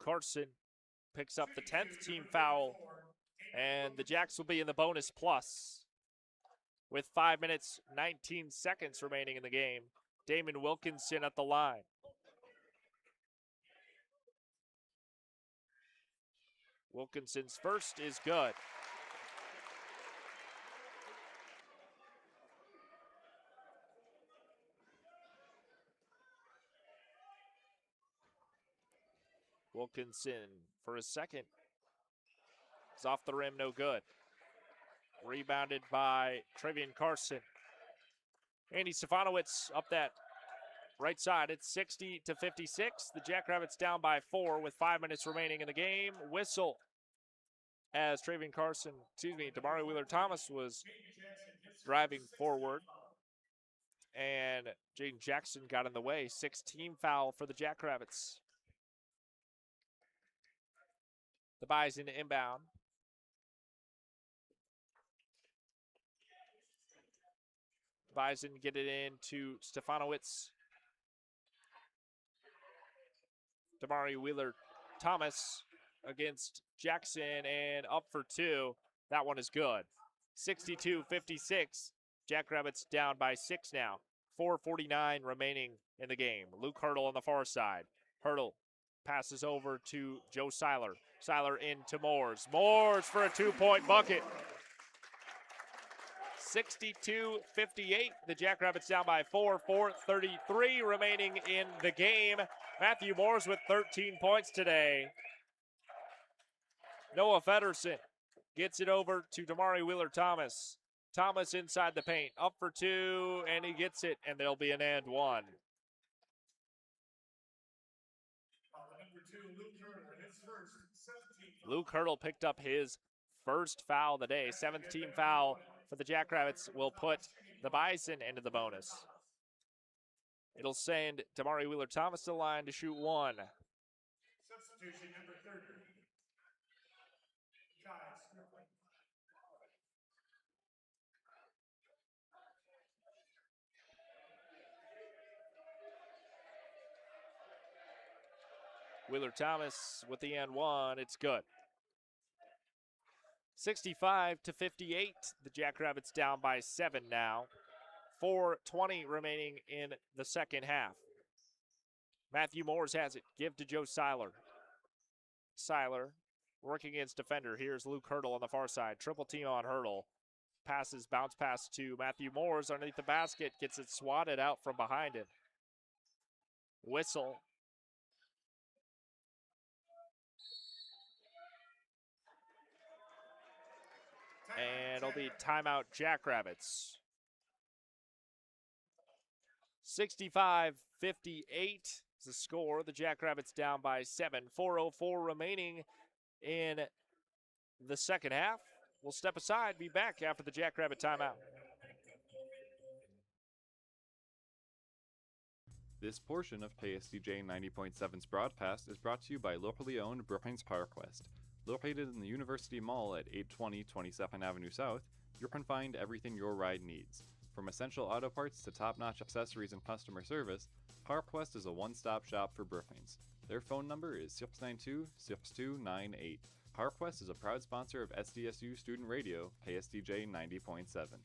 Carson picks up the 10th team foul. And the Jacks will be in the bonus plus with 5 minutes, 19 seconds remaining in the game. Damon Wilkinson at the line. Wilkinson's first is good. Wilkinson for his second. It's off the rim, no good. Rebounded by Travian Carson. Andy Stefanowicz up that right side. It's 60-56. The Jackrabbits down by 4 with 5 minutes remaining in the game. Whistle as Travian Carson, Damari Wheeler-Thomas was driving forward. And Jaden Jackson got in the way. 6-team foul for the Jackrabbits. The Bison inbound. Bison get it in to Stefanowicz. Damari Wheeler-Thomas against Jackson and up for two. That one is good. 62-56. Jackrabbits down by 6 now. 4:49 remaining in the game. Luke Hurdle on the far side. Hurdle passes over to Joe Seiler. Seiler into Moores. Moores for a 2-point bucket. 62-58. The Jackrabbits down by 4. 4:33 remaining in the game. Matthew Moores with 13 points today. Noah Federson gets it over to Damari Wheeler-Thomas. Thomas inside the paint, up for 2, and he gets it, and there'll be an and 1. Luke Hurdle picked up his first foul of the day. 7th team foul for the Jackrabbits will put the Bison into the bonus. It'll send Damari Wheeler-Thomas to the line to shoot 1. Substitution number 30. Wheeler-Thomas with the and 1. It's good. 65-58. The Jackrabbits down by 7 now. 4:20 remaining in the second half. Matthew Moores has it. Give to Joe Seiler. Seiler working against defender. Here's Luke Hurdle on the far side. Triple team on Hurdle. Passes, bounce pass to Matthew Moores underneath the basket. Gets it swatted out from behind him. Whistle. And it'll be timeout Jackrabbits. 65-58 is the score. The Jackrabbits down by 7. 4:04 remaining in the second half. We'll step aside, be back after the Jackrabbit timeout. This portion of KSDJ 90.7's broadcast is brought to you by locally owned Brookings ParkWest. Located in the University Mall at 820 22nd Avenue South, you can find everything your ride needs. From essential auto parts to top-notch accessories and customer service, ParkWest is a one-stop shop for Brookings. Their phone number is 692-6298. ParkWest is a proud sponsor of SDSU Student Radio, KSDJ 90.7.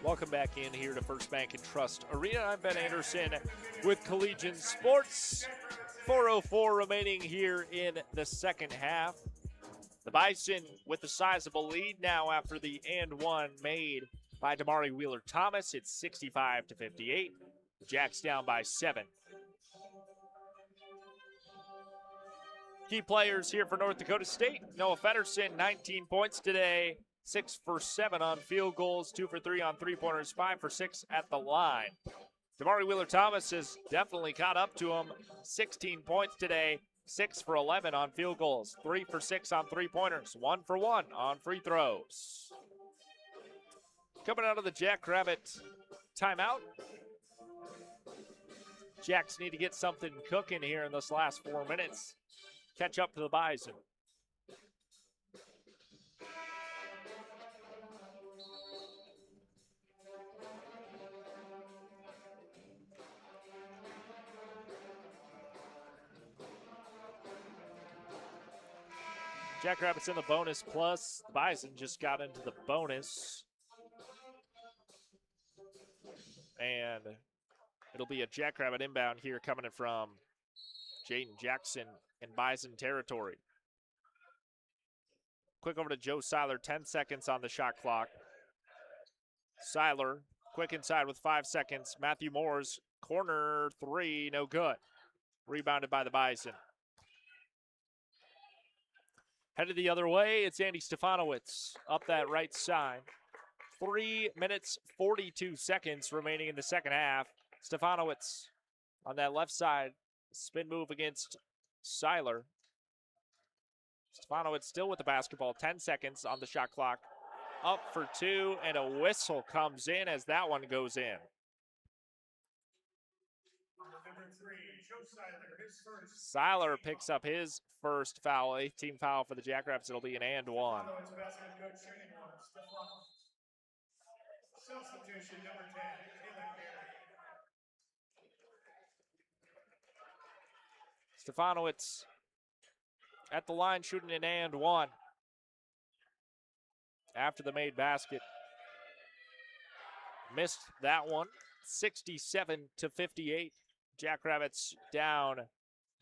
Welcome back in here to First Bank and Trust Arena. I'm Ben Anderson with Collegiate Sports. 4:04 remaining here in the second half. The Bison with a sizable lead now after the and 1 made by Damari Wheeler-Thomas. It's 65-58. The Jacks down by 7. Key players here for North Dakota State. Noah Federson, 19 points today. 6 for 7 on field goals, 2 for 3 on three-pointers, 5 for 6 at the line. Damari Wheeler-Thomas has definitely caught up to him. 16 points today, 6 for 11 on field goals, 3 for 6 on three-pointers, 1 for 1 on free throws. Coming out of the Jackrabbit timeout. Jacks need to get something cooking here in this last 4 minutes. Catch up to the Bison. Jackrabbits in the bonus plus. The Bison just got into the bonus. And it'll be a Jackrabbit inbound here coming in from Jaden Jackson in Bison territory. Quick over to Joe Seiler, 10 seconds on the shot clock. Seiler, quick inside with 5 seconds. Matthew Moores, corner 3, no good. Rebounded by the Bison. Headed the other way, it's Andy Stefanowicz up that right side. 3 minutes, 42 seconds remaining in the second half. Stefanowicz on that left side. Spin move against Seiler. Stefanowicz still with the basketball. 10 seconds on the shot clock. Up for two, and a whistle comes in as that one goes in. Number 3, Joe Seiler, his first. Seiler picks up his first foul, 18th foul for the Jackrabbits. It'll be an and one. Stefanowicz basket good shooting one. Stefanowicz. Substitution number 10, Taylor Gary. Stefanowicz at the line shooting an and one after the made basket. Missed that one. 67-58. Jackrabbits down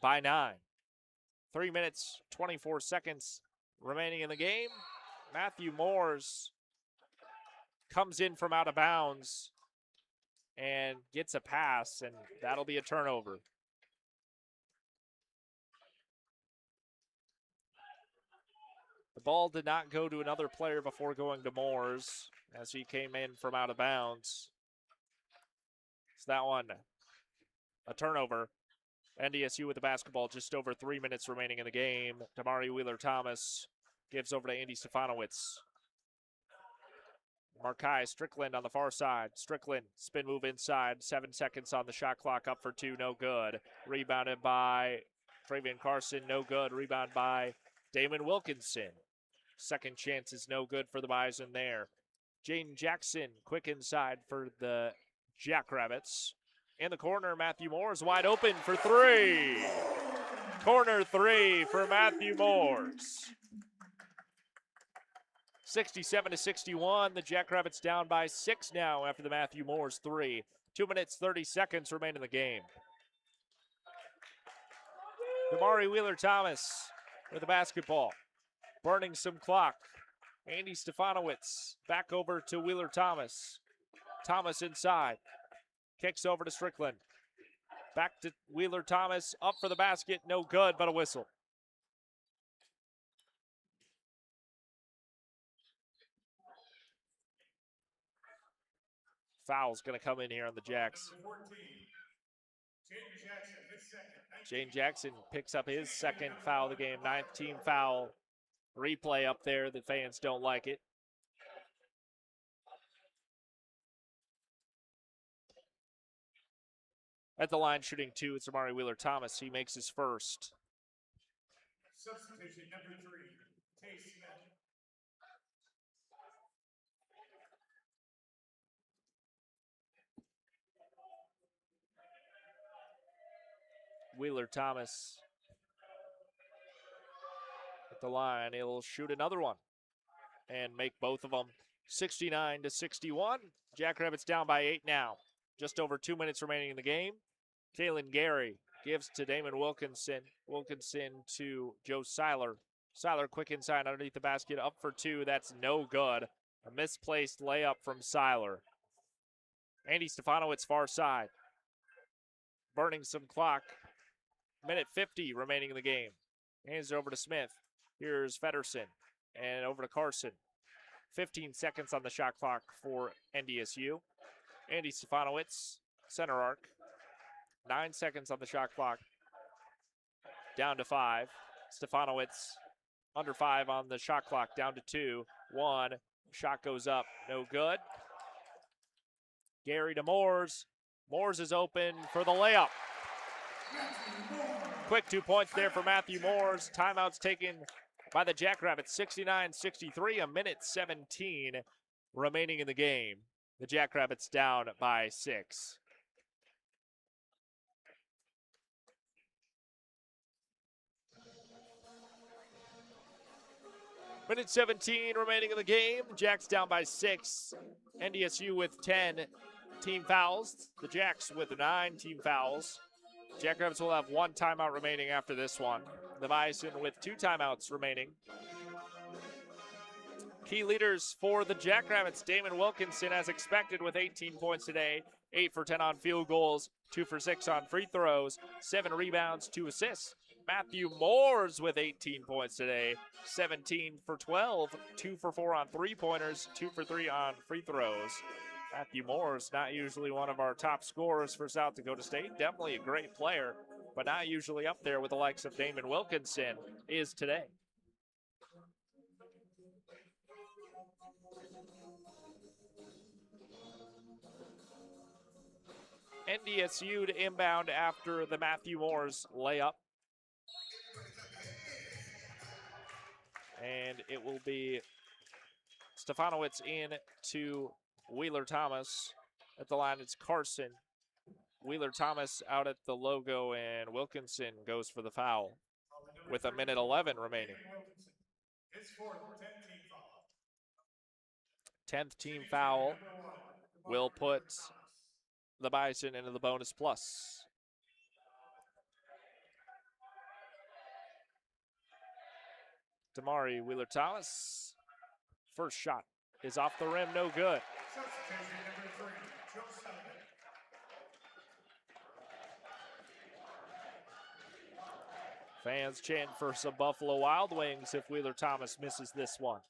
by 9. 3 minutes, 24 seconds remaining in the game. Matthew Moores comes in from out of bounds and gets a pass, and that'll be a turnover. The ball did not go to another player before going to Moores as he came in from out of bounds. So that one, a turnover. NDSU with the basketball, just over 3 minutes remaining in the game. Damari Wheeler-Thomas gives over to Andy Stefanowicz. Markai Strickland on the far side. Strickland, spin move inside. 7 seconds on the shot clock, up for two, no good. Rebounded by Travian Carson, no good. Rebound by Damon Wilkinson. Second chance is no good for the Bison there. Jaden Jackson, quick inside for the Jackrabbits. In the corner, Matthew Moores wide open for three. Corner three for Matthew Moores. 67-61. The Jackrabbits down by 6 now after the Matthew Moores three. 2 minutes, 30 seconds remain in the game. Damari Wheeler-Thomas with the basketball. Burning some clock. Andy Stefanowicz back over to Wheeler-Thomas. Thomas inside. Kicks over to Strickland. Back to Wheeler-Thomas. Up for the basket. No good, but a whistle. Foul's going to come in here on the Jacks. 14, Jaden Jackson, his second. Jane Jackson picks up his second foul of the game. 19 foul. Replay up there. The fans don't like it. At the line shooting two, it's Amari Wheeler-Thomas. He makes his first. Substitution number 3, Tay Smith. Wheeler-Thomas at the line. He'll shoot another one and make both of them. 69-61. Jackrabbits down by 8 now. Just over 2 minutes remaining in the game. Kalen Gary gives to Damon Wilkinson. Wilkinson to Joe Seiler. Seiler quick inside underneath the basket. Up for two. That's no good. A misplaced layup from Seiler. Andy Stefanowicz far side. Burning some clock. Minute 50 remaining in the game. Hands it over to Smith. Here's Feddersen. And over to Carson. 15 seconds on the shot clock for NDSU. Andy Stefanowicz, center arc. 9 seconds on the shot clock. Down to 5. Stefanowicz under 5 on the shot clock. Down to 2. 1. Shot goes up. No good. Gary to Moores. Moores is open for the layup. Quick 2 points there for Matthew Moores. Timeouts taken by the Jackrabbits. 69-63. A minute 17 remaining in the game. The Jackrabbits down by 6. Minute 17 remaining in the game. Jacks down by 6. NDSU with 10 team fouls. The Jacks with 9 team fouls. Jackrabbits will have 1 timeout remaining after this one. The Bison with 2 timeouts remaining. Key leaders for the Jackrabbits, Damon Wilkinson, as expected, with 18 points today, 8 for 10 on field goals, 2 for 6 on free throws, 7 rebounds, 2 assists. Matthew Moores with 18 points today, 17 for 12, 2 for 4 on three-pointers, 2 for 3 on free throws. Matthew Moores, not usually one of our top scorers for South Dakota State, definitely a great player, but not usually up there with the likes of Damon Wilkinson is today. NDSU to inbound after the Matthew Moore's layup. And it will be Stefanowicz in to Wheeler Thomas. At the line, it's Carson. Wheeler Thomas out at the logo, and Wilkinson goes for the foul with 1:11 remaining. His fourth 10-team foul. 10th team foul will put the Bison into the bonus plus. Damari Wheeler Thomas. First shot is off the rim, no good. Substitution number 3, Joe Sullivan. Fans chant for some Buffalo Wild Wings if Wheeler Thomas misses this one.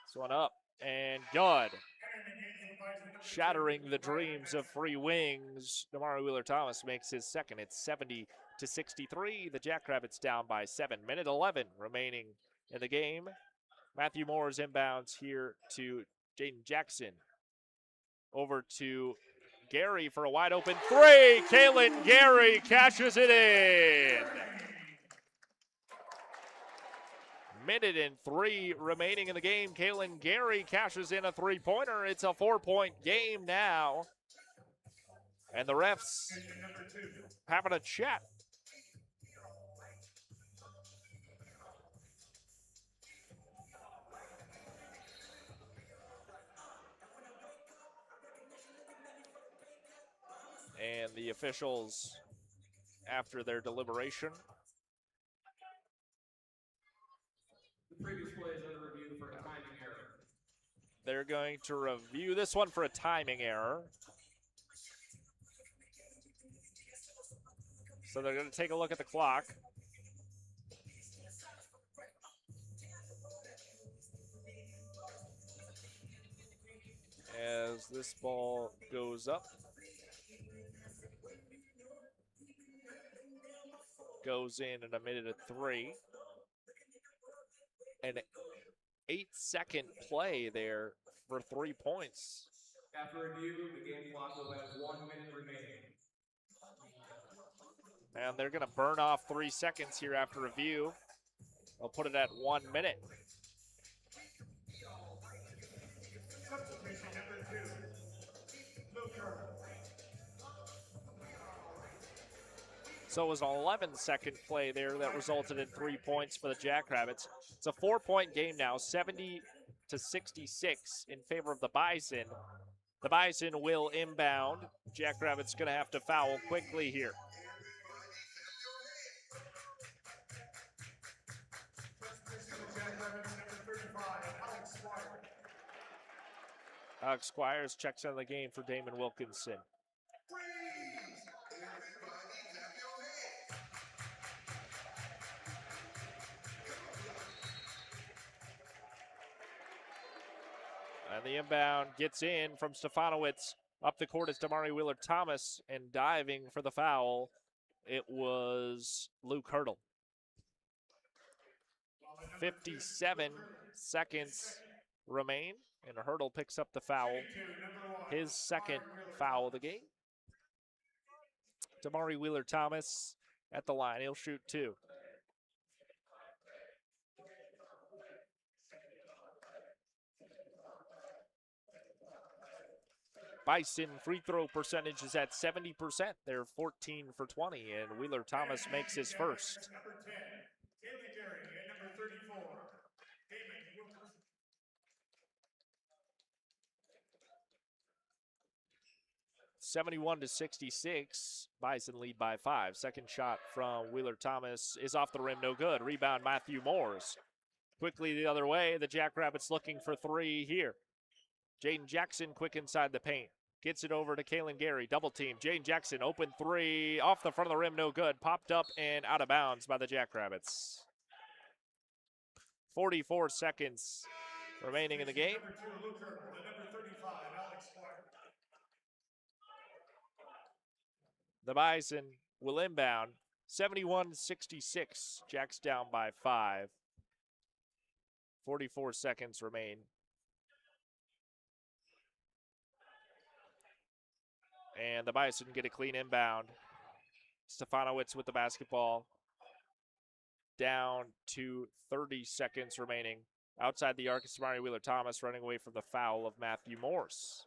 This one up and good. Shattering the dreams of free wings. Damari Wheeler Thomas makes his second. It's 70-63. The Jackrabbits down by 7. 1:11 remaining in the game. Matthew Moore's inbounds here to Jaden Jackson. Over to Gary for a wide open three. Kalen Gary cashes it in. 1:03 remaining in the game. Kalen Gary cashes in a three-pointer. It's a 4-point game now. And the refs having a chat. And the officials, after their deliberation, the previous play is under review for a timing error. They're going to review this one for a timing error. So they're going to take a look at the clock. As this ball goes up. Goes in 1:03. An 8-second play there for 3 points. After review, the game clock will have 1 minute remaining. And they're going to burn off 3 seconds here after review. They'll put it at 1 minute. Substitution number 2, Luke Curry. So it was an 11-second play there that resulted in 3 points for the Jackrabbits. It's a 4-point game now, 70-66 in favor of the Bison. The Bison will inbound. Jackrabbits going to have to foul quickly here. Alex Squires checks on the game for Damon Wilkinson. And the inbound gets in from Stefanowicz. Up the court is Damari Wheeler Thomas, and diving for the foul, it was Luke Hurdle. 57 seconds remain, and Hurdle picks up the foul. His second foul of the game. Damari Wheeler Thomas at the line. He'll shoot 2. Bison free throw percentage is at 70%. They're 14 for 20, and Wheeler Thomas makes his first. Number 10, Kalen Gary, and number 34, Damon Wilkinson. 71-66. Bison lead by 5. Second shot from Wheeler Thomas is off the rim, no good. Rebound Matthew Moore's. Quickly the other way, the Jackrabbits looking for 3 here. Jaden Jackson quick inside the paint. Gets it over to Kalen Gary. Double team. Jaden Jackson open 3. Off the front of the rim, no good. Popped up and out of bounds by the Jackrabbits. 44 seconds remaining in the game. Number 2, Luke Hurdle, and number 35, Alex Squires. The Bison will inbound. 71-66. Jacks down by 5. 44 seconds remain. And the Bison get a clean inbound. Stefanowicz with the basketball. Down to 30 seconds remaining. Outside the arc is Damari Wheeler-Thomas running away from the foul of Matthew Morse.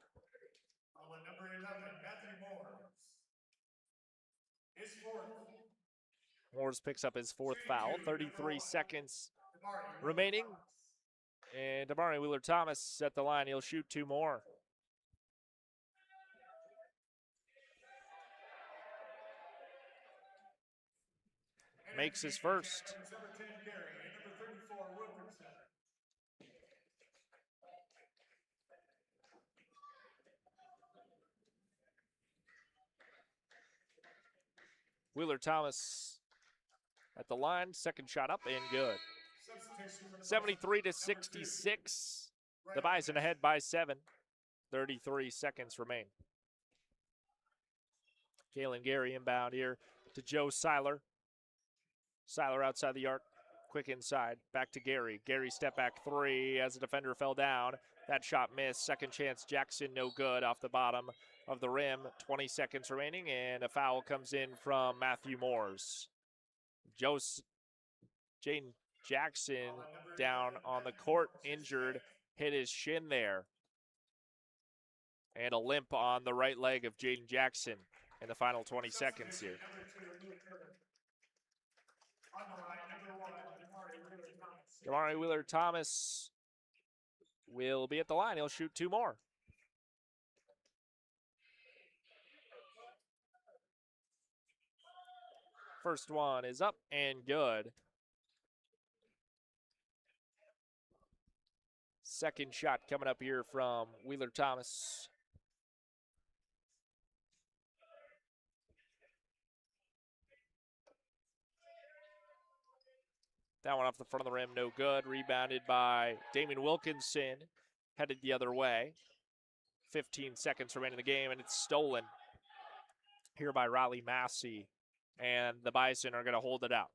Number 11, Matthew Morse. His fourth. Morse picks up his fourth foul. 33 seconds remaining. And Damari Wheeler-Thomas at the line. He'll shoot 2 more. Makes his first. Number 10, Gary, and number 34, Wilkinson. Wheeler-Thomas at the line. Second shot up and good. 73-66. The Bison ahead by 7. 33 seconds remain. Kalen Gary inbound here to Joe Seiler. Seiler outside the arc, quick inside, back to Gary. Gary step back 3 as the defender fell down. That shot missed. Second chance Jackson, no good off the bottom of the rim. 20 seconds remaining, and a foul comes in from Matthew Morse. Jaden Jackson down on the court, injured, hit his shin there. And a limp on the right leg of Jaden Jackson in the final 20 seconds here. Damari Wheeler-Thomas will be at the line. He'll shoot 2 more. First one is up and good. Second shot coming up here from Wheeler-Thomas. That one off the front of the rim, no good. Rebounded by Damon Wilkinson, headed the other way. 15 seconds remaining in the game, and it's stolen here by Riley Massey. And the Bison are going to hold it out.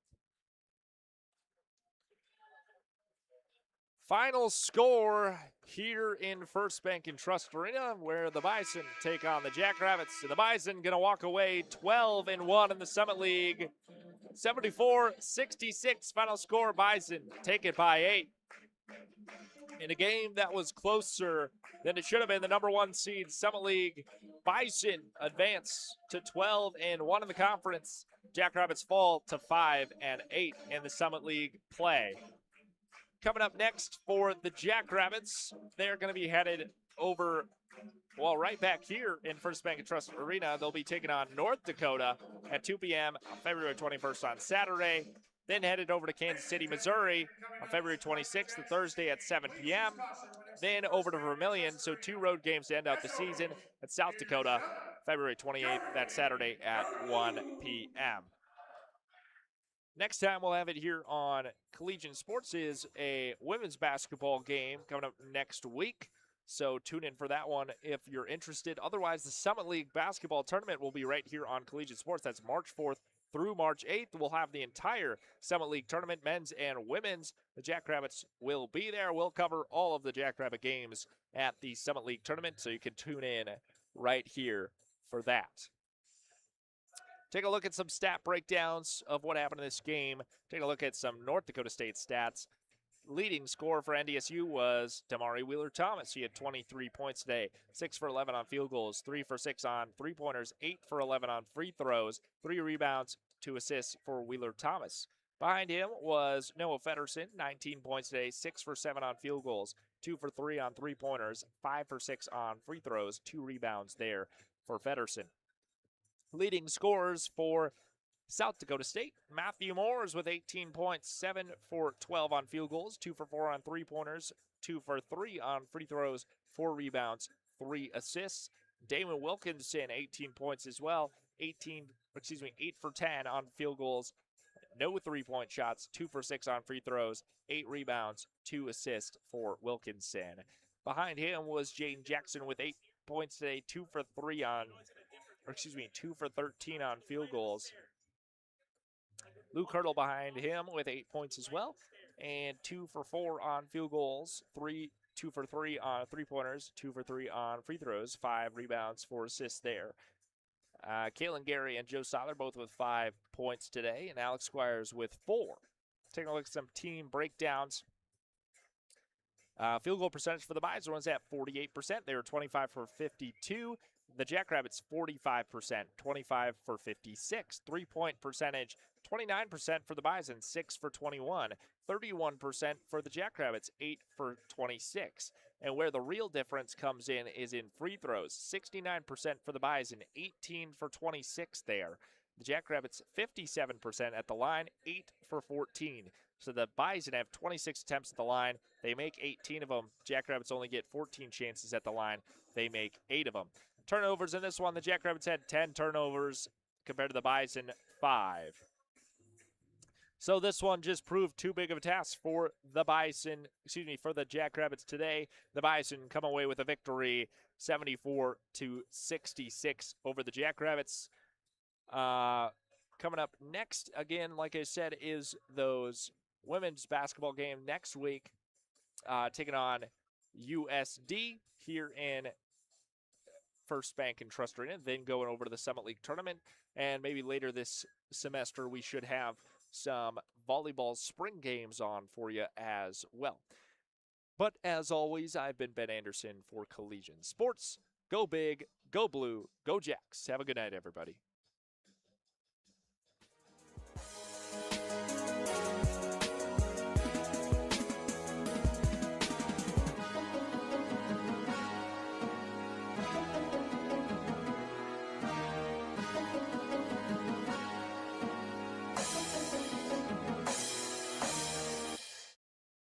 Final score here in First Bank and Trust Arena, where the Bison take on the Jackrabbits. And the Bison going to walk away 12-1 in the Summit League. 74-66 final score. Bison take it by 8. In a game that was closer than it should have been, the number 1 seed Summit League Bison advance to 12-1 in the conference. Jackrabbits fall to 5-8 in the Summit League play. Coming up next for the Jackrabbits, they're going to be headed over, well, right back here in First Bank and Trust Arena. They'll be taking on North Dakota at 2 p.m. on February 21st on Saturday. Then headed over to Kansas City, Missouri on February 26th, the Thursday at 7 p.m. Then over to Vermillion, so 2 road games to end out the season at South Dakota, February 28th, that Saturday at 1 p.m. Next time we'll have it here on Collegiate Sports is a women's basketball game coming up next week. So tune in for that one if you're interested. Otherwise, the Summit League basketball tournament will be right here on Collegiate Sports. That's March 4th through March 8th. We'll have the entire Summit League tournament, men's and women's. The Jackrabbits will be there. We'll cover all of the Jackrabbit games at the Summit League tournament, so you can tune in right here for that. Take a look at some stat breakdowns of what happened in this game. Take a look at some North Dakota State stats. Leading scorer for NDSU was Damari Wheeler-Thomas. He had 23 points today, 6 for 11 on field goals, 3 for 6 on three-pointers, 8 for 11 on free throws, 3 rebounds, 2 assists for Wheeler-Thomas. Behind him was Noah Feddersen, 19 points today, 6 for 7 on field goals, 2 for 3 on three-pointers, 5 for 6 on free throws, 2 rebounds there for Feddersen. Leading scorers for South Dakota State, Matthew Morse with 18 points, 7 for 12 on field goals, 2 for 4 on three-pointers, 2 for 3 on free throws, 4 rebounds, 3 assists. Damon Wilkinson, 18 points as well, 8 for 10 on field goals, no three-point shots, 2 for 6 on free throws, 8 rebounds, 2 assists for Wilkinson. Behind him was Jaden Jackson with 8 points today, 2 for 13 on field goals. Luke Hurdle behind him with 8 points as well, and 2 for 4 on field goals, 2 for 3 on three-pointers, 2 for 3 on free throws, 5 rebounds, 4 assists there Caitlin Gary and Joe Seiler both with 5 points today, and Alex Squires with 4. Taking a look at some team breakdowns. Field goal percentage for the Bison was at 48%. They were 25 for 52. The Jackrabbits, 45%, 25 for 56. 3-point percentage, 29% for the Bison, 6 for 21. 31% for the Jackrabbits, 8 for 26. And where the real difference comes in is in free throws. 69% for the Bison, 18 for 26 there. The Jackrabbits, 57% at the line, 8 for 14. So the Bison have 26 attempts at the line. They make 18 of them. Jackrabbits only get 14 chances at the line. They make 8 of them. Turnovers in this one, the Jackrabbits had 10 turnovers compared to the Bison, 5. So this one just proved too big of a task for the for the Jackrabbits today. The Bison come away with a victory, 74-66 over the Jackrabbits. Coming up next, again, like I said, is those women's basketball game next week, taking on USD here in First Bank and Trust Arena, then going over to the Summit League tournament, and maybe later this semester we should have some volleyball spring games on for you as well. But as always, I've been Ben Anderson for Collegian Sports. Go big, go blue, go Jacks. Have a good night, everybody.